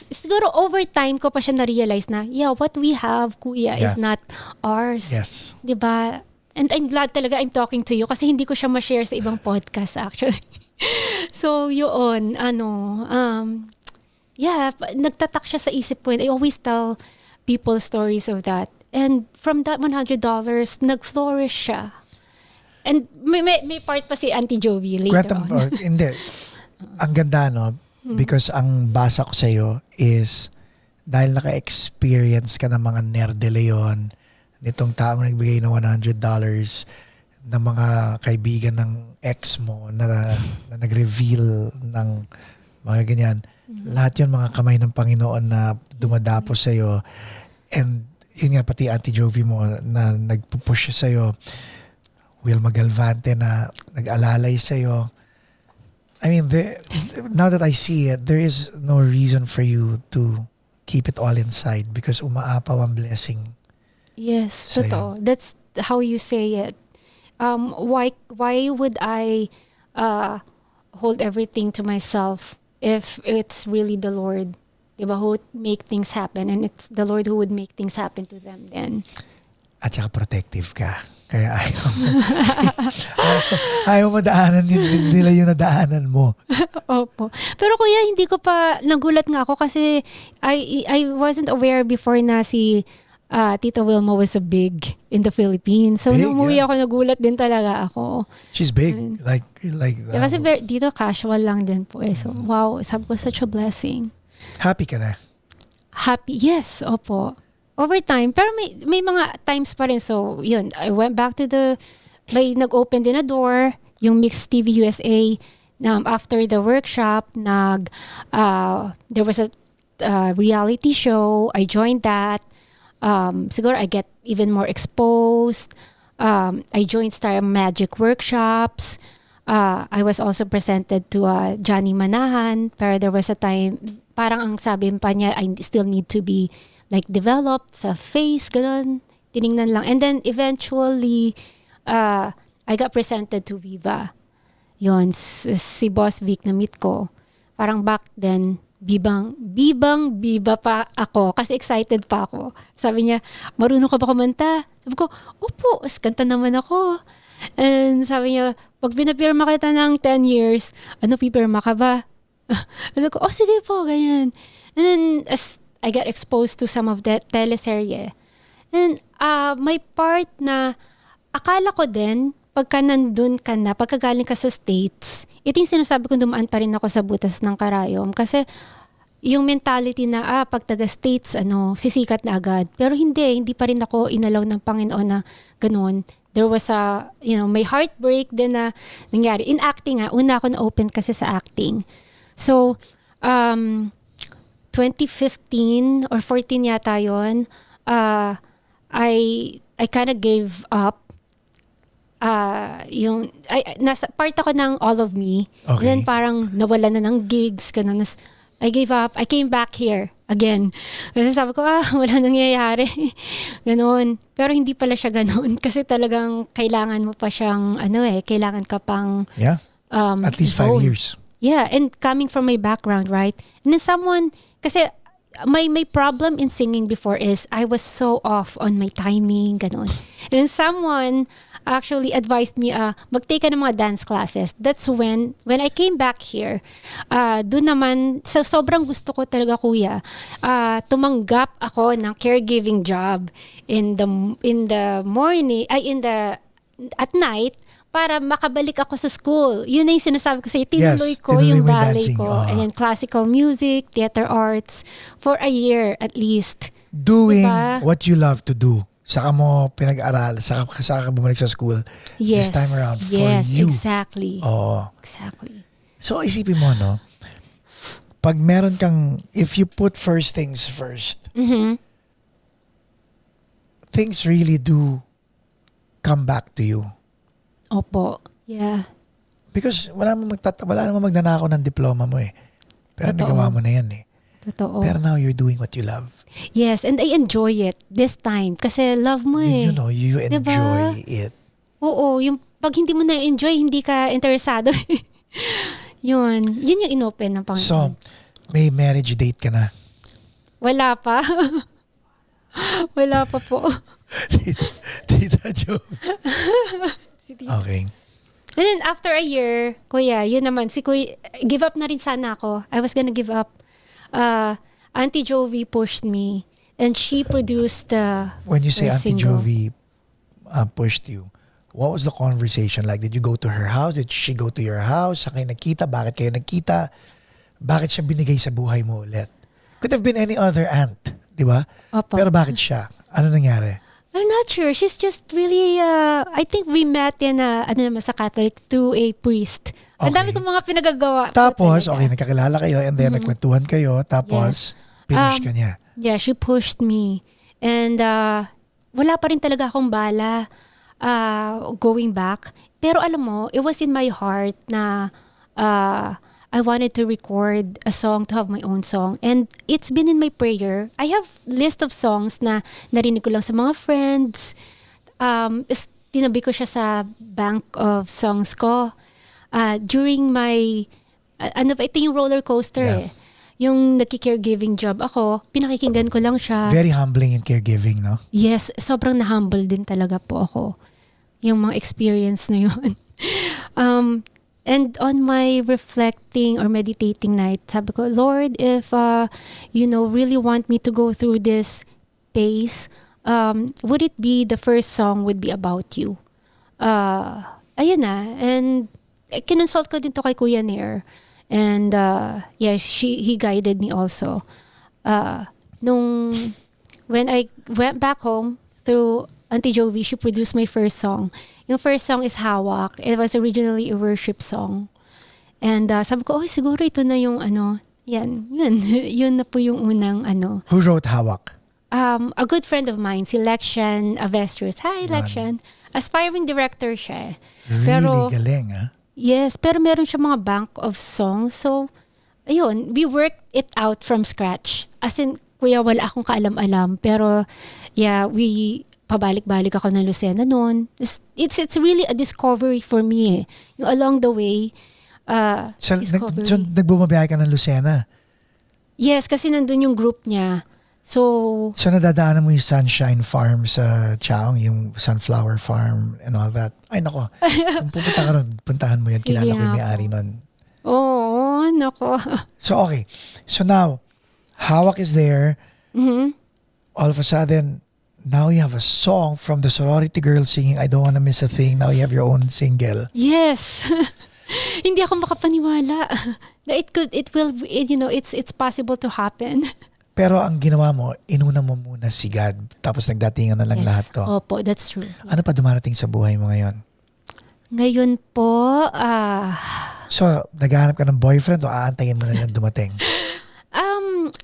Siguro over time ko pa siya na-realize na, what we have, kuya, is not ours. Yes. Diba? And I'm glad talaga I'm talking to you kasi hindi ko siya ma-share sa ibang podcast actually. So, yun, nagtatak siya sa isip ko. And I always tell people stories of that. And from that $100, nag-flourish siya. And may part pa si Auntie Jovi later on. Hindi. Ang ganda, no? Because ang basa ko sa'yo is dahil naka-experience ka ng mga nerdeleon, nitong taong nagbigay ng $100 na mga kaibigan ng ex mo na nag-reveal ng mga ganyan. Lahat yun mga kamay ng Panginoon na dumadapo sa'yo. And yun nga, pati Auntie Jovi mo na nagpupush sa'yo. Wilma Galvante na nag-alalay sa'yo. I mean, now that I see it, there is no reason for you to keep it all inside because umaapaw ang blessing. Yes, sa'yo. totoo. That's how you say it. Why would I hold everything to myself if it's really the Lord, diba, who would make things happen, and it's the Lord who would make things happen to them then. At saka protective ka. Kaya ayaw mo daanan nila yung nadaanan mo. Opo. Pero kuya, hindi ko pa, nagulat nga ako kasi I wasn't aware before na si Tita Wilma was so big in the Philippines. So Big, nung umuwi yeah. ako, nagulat din talaga ako. She's big. Like Kasi dito casual lang din po eh. So wow, sabi ko, such a blessing. happy ka na. Happy, yes, opo. Over time, pero may mga times pa rin. So, yun, I went back to may nag-open din a door, yung Mix TV USA, after the workshop, there was a reality show, I joined that. Siguro I get even more exposed. I joined Star Magic workshops. I was also presented to Johnny Manahan, pero there was a time, parang ang sabi pa niya, I still need to be like developed sa face, ganun. Tiningnan lang. And then eventually, I got presented to Viva. Yun, si Boss Vic na meet ko. Parang back then, bibang-biba pa ako kasi excited pa ako. Sabi niya, marunong ka ba kumanta? Sabi ko, opo, kanta naman ako. And sabi niya, pag pinapirma kita ng 10 years, pipirma ka ba? Sabi ko, sige po, ganyan. And then, as I got exposed to some of that teleserye. And may part na akala ko din, pagka nandun ka na, pagka galing ka sa States, ito yung sinasabi ko, dumaan pa rin ako sa butas ng karayom. Kasi yung mentality na, pag taga-States, sisikat na agad. Pero hindi pa rin ako inalaw ng Panginoon na ganun. There was may heartbreak din na nangyari. In acting una ako na-open kasi sa acting. So, 2015 or 14 yata yun, I kind of gave up. Nasa part ako ng All of Me. Okay. And then parang nawala na ng gigs. Ganun. I gave up. I came back here again. Kasi sabi ko, wala nangyayari. Ganon. Pero hindi pala siya ganon. Kasi talagang kailangan mo pa siyang, kailangan ka pang Yeah. At least 5 years. Yeah, and coming from my background, right? And then kasi my problem in singing before is I was so off on my timing, ganon. And then someone actually advised me, mag-take ka ng mga dance classes. That's when I came back here, doon naman, so sobrang gusto ko talaga, kuya, tumanggap ako ng caregiving job in the morning, at night, para makabalik ako sa school. Yun na yung sinasabi ko sa'yo. Tinuloy ko tinuloy yung mo yung ballet dancing. ko. And then classical music, theater arts, for a year at least. Doing Diba? what you love to do. Saka mo pinag-aral, saka ka bumalik sa school. Yes. This time around for yes, you. exactly. Oo. Exactly. So isipin mo, no? Pag meron kang, if you put first things first, things really do come back to you. Opo. Yeah. Because wala namang magnanakaw ng diploma mo eh. Pero Totoo. nagawa mo na yan eh. Totoo. Pero now you're doing what you love. Yes, and I enjoy it this time. Kasi love mo eh. You enjoy Diba? it. Oo, yung pag hindi mo na-enjoy, hindi ka interesado. Yun yung inopen ng Panginoon. So, may marriage date ka na. Wala pa. Wala pa po. Tita Jo. Okay. And then after a year, kuya, yun naman, give up na rin sana ako. I was gonna give up. Auntie Jovi pushed me And she produced the When you say first Auntie single. Jovi pushed you, what was the conversation like? Did you go to her house? Did she go to your house? Saan kayo nagkita? Bakit kayo nagkita? Bakit siya binigay sa buhay mo ulit? Could have been any other aunt, di ba? Opo. Pero bakit siya? Ano nangyari? I'm not sure. She's just really, I think we met in, ano naman sa Catholic, through a priest. Ang dami Okay. kong mga pinagagawa. po Tapos, talaga. okay, nagkakilala kayo and then nagkwentuhan kayo. Tapos, finish ka niya. Yeah, she pushed me. And wala pa rin talaga akong bala going back. Pero alam mo, it was in my heart na I wanted to record a song, to have my own song. And it's been in my prayer. I have list of songs na narinig ko lang sa mga friends. Tinabi ko siya sa bank of songs ko. During my, ito yung roller coaster Yeah. Yung nagki-caregiving job ako, pinakikinggan ko lang siya. Very humbling in caregiving, no? Yes, sobrang na-humble din talaga po ako. Yung mga experience na yun. And on my reflecting or meditating night, sabi ko, Lord, if really want me to go through this pace, would it be the first song would be about you? Ayun na. And kinonsult ko din to kay Kuya Nair. And he guided me also. When I went back home through Auntie Jovi, she produced my first song. Yung first song is Hawak. It was originally a worship song. And sabi ko, siguro ito na yung yan. Yun na po yung unang Who wrote Hawak? A good friend of mine, si Lexian Avestruz. Hi, Lexian. Aspiring director siya. Really galing, ha? Yes, pero meron siya mga bank of songs. So, ayun, we worked it out from scratch. As in, kuya, wala akong kaalam-alam. Pero, yeah, pabalik-balik ako ng Lucena noon. It's really a discovery for me eh. Yung along the way, So, discovery. nagbumabiyahe ka ng Lucena. Yes, kasi nandun yung group niya. So, nadadaanan mo yung Sunshine Farm sa Chaong, yung Sunflower Farm and all that. Ay, nako. Kung pupunta ka ron, puntahan mo yan. Sige Kilala ko yung nga may-ari po. nun. oh, nako. So, okay. So now, Hawak is there. Mhm. All of a sudden, now you have a song from the sorority girls singing I Don't Wanna Miss a Thing. Now you have your own single. Yes. Hindi ako makapaniwala na it's possible to happen. Pero ang ginawa mo, inuna mo muna si God. Tapos nagdatingan na lang Yes. lahat to. Opo, that's true. Ano pa dumarating sa buhay mo ngayon? Ngayon po, So, naghahanap ka ng boyfriend o aantayin mo na lang dumating?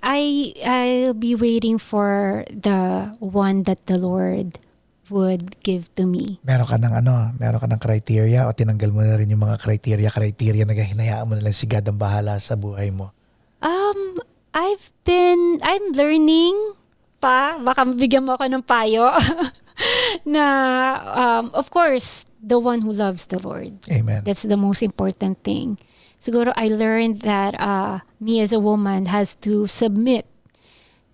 I'll be waiting for the one that the Lord would give to me. Meron ka ng criteria o tinanggal mo na rin yung mga criteria na hinayaan mo na lang si God ang bahala sa buhay mo? I'm learning pa, baka bigyan mo ako ng payo, na, of course, the one who loves the Lord. Amen. That's the most important thing. Siguro I learned that me as a woman has to submit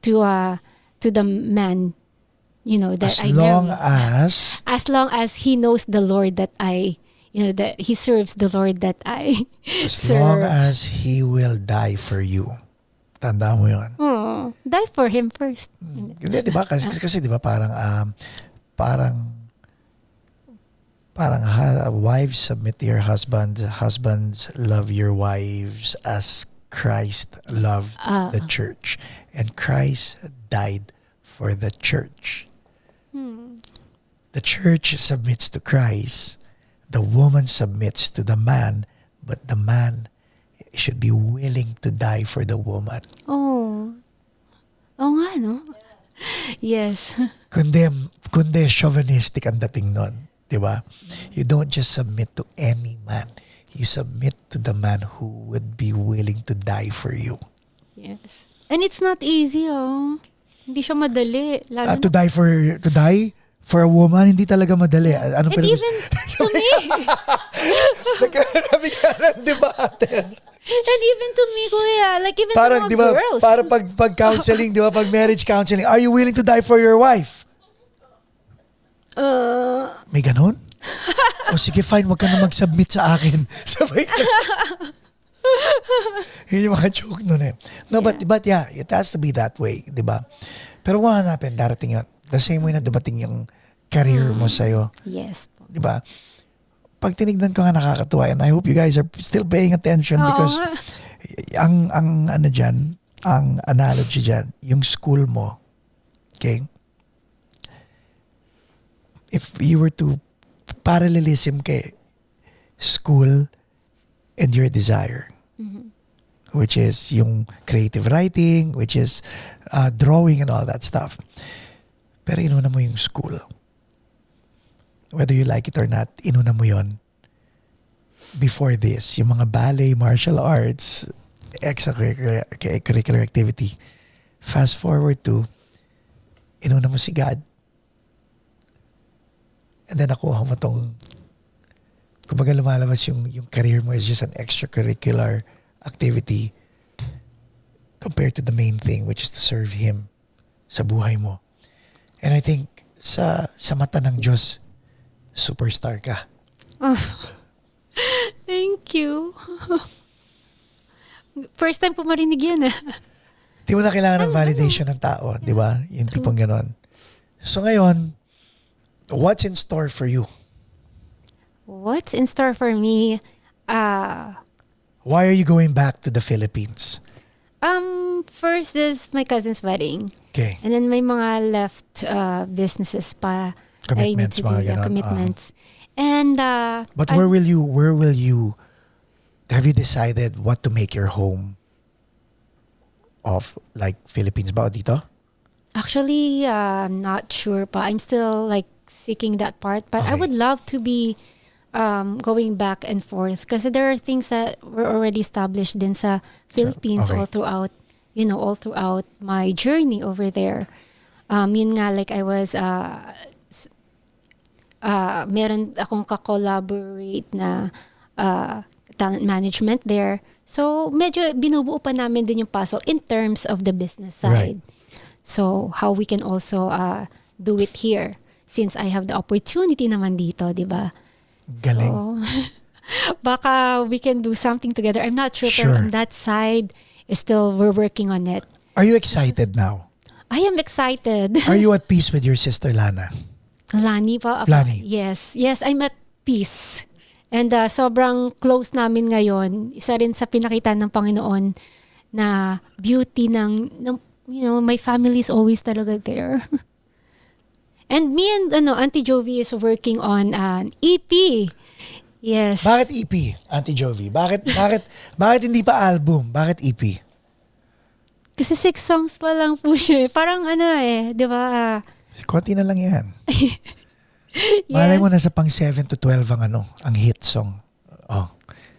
to the man, that As I long marry. as As long as he knows the Lord that that he serves the Lord that I long serve. as He will die for you. Tandaan mo yun. Oh, die for him first. Hindi, di ba? Kasi di ba parang wives submit to your husbands, husbands love your wives as Christ loved the church. And Christ died for the church. The church submits to Christ. The woman submits to the man, but the man should be willing to die for the woman. Oh. Oo nga, no? Yes. Kundi chauvinistic ang dating nun. Di ba? You don't just submit to any man. You submit to the man who would be willing to die for you. Yes. And it's not easy, oh. Hindi siya madali. Lalo To die for a woman, hindi talaga madali. Ano and even to me. Nagkakaroon ka ng debate. And even to me, kuya. Like, even Parang, sa di mga ba, girls. para pag counseling, di ba, pag marriage counseling, are you willing to die for your wife? May ganun? O sige, fine, wag ka na mag-submit sa akin. Sabay na. Yun yung mga joke nun eh. No, but yeah, it has to be that way, di ba? Pero kung hanapin, darating yun. The same way na dumating yung career mo sa'yo. Yes po. Di ba? Pag tinignan ko nga nakakatuwa, and I hope you guys are still paying attention because ang ano dyan, ang analogy dyan, yung school mo, okay? If you were to parallelism kay school and your desire, which is yung creative writing, which is drawing and all that stuff. Pero inuna mo yung school. Whether you like it or not, inuna mo yon before this. Yung mga ballet, martial arts, extracurricular activity. Fast forward to, inuna mo si God. And then nakuha mo tong, kumbaga lumalabas yung career mo is just an extracurricular activity compared to the main thing, which is to serve Him sa buhay mo. And I think sa mata ng Diyos, superstar ka. Thank you. First time po marinig yan. Di mo na kailangan ng validation ng tao, di ba? Yung tipong ganon. So ngayon, what's in store for you? What's in store for me? Why are you going back to the Philippines? First is my cousin's wedding. Okay. And then may mga left businesses pa. Commitments, I need to do, mga ganon. commitments. And But where will you, have you decided what to make your home of, like Philippines ba o dito? actually, I'm not sure pa. I'm still like seeking that part. But I Okay. would love to be going back and forth kasi there are things that were already established din sa Philippines Okay. all throughout my journey over there. Yun nga, like I was meron akong ka-collaborate na talent management there. So, medyo binubuo pa namin din yung puzzle in terms of the business Right. side. So, how we can also do it here since I have the opportunity naman dito, di ba? Galing. So, baka we can do something together. I'm not sure, Sure. pero on that side, we're working on it. Are you excited now? I am excited. Are you at peace with your sister Lana? Lani pa. Lani. Yes, I'm at peace. And sobrang close namin ngayon. Isa rin sa pinakita ng Panginoon na beauty ng my family is always talaga there. And me and Auntie Jovi is working on an EP. Yes. Bakit EP, Auntie Jovi? Bakit hindi pa album? Bakit EP? Kasi 6 songs pa lang po siya. Parang di ba? Konti na lang yan. Yes. Malay mo nasa pang 7 to 12 ang hit song. Oh.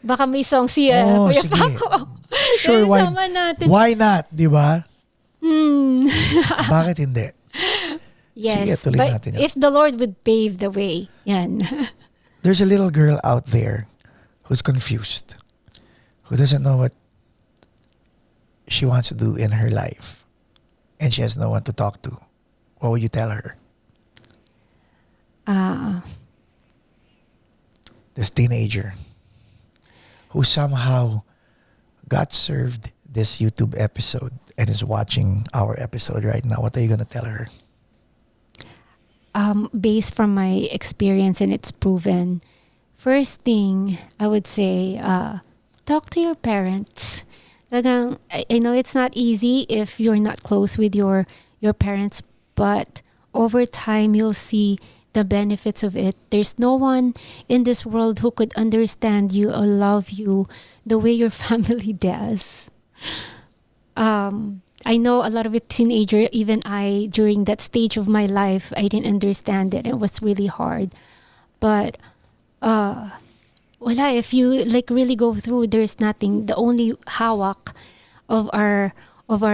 Baka may song si Oh, Kuya sige. Paco. Sure, Isama natin. why not? Di ba? Hmm. Bakit hindi? Sige, Yes. tuloy But natin yun. if the Lord would pave the way, yan. There's a little girl out there who's confused, who doesn't know what she wants to do in her life, and she has no one to talk to. What would you tell her? This teenager who somehow got served this YouTube episode and is watching our episode right now. What are you gonna tell her? Based from my experience and it's proven, first thing I would say, talk to your parents. Talagang, I know it's not easy if you're not close with your parents, but over time you'll see the benefits of it. There's no one in this world who could understand you or love you the way your family does. I know a lot of it teenager, even I, during that stage of my life, I didn't understand it. It was really hard. But if you like really go through, there's nothing. The only hawak of our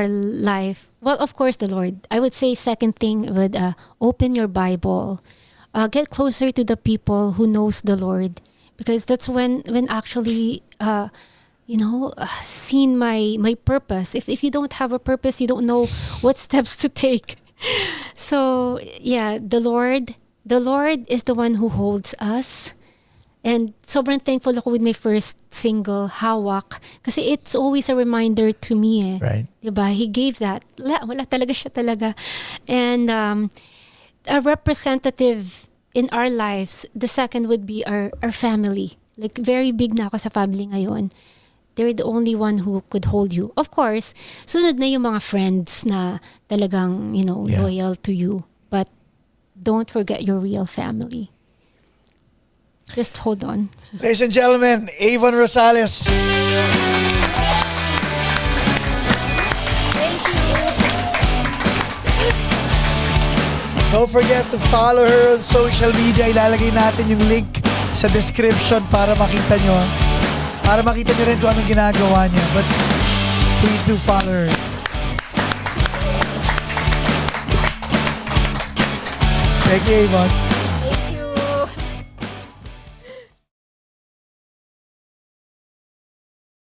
life, well, of course, the Lord. I would say second thing would open your Bible, get closer to the people who knows the Lord, because that's when actually seen my purpose. If you don't have a purpose, you don't know what steps to take. So yeah, the Lord is the one who holds us. And sobrang thankful ako with my first single, Hawak. Kasi it's always a reminder to me eh. Right. Diba? He gave that. Wala talaga siya talaga. And a representative in our lives, the second would be our family. Like, very big na ako sa family ngayon. They're the only one who could hold you. Of course, sunod na yung mga friends na talagang, Yeah. loyal to you. But don't forget your real family. Just hold on. Ladies and gentlemen, Avon Rosales. Don't forget to follow her on social media. Ilalagay natin yung link sa description para makita nyo. Para makita nyo rin kung anong ginagawa niya. But please do follow her. Thank you, Avon.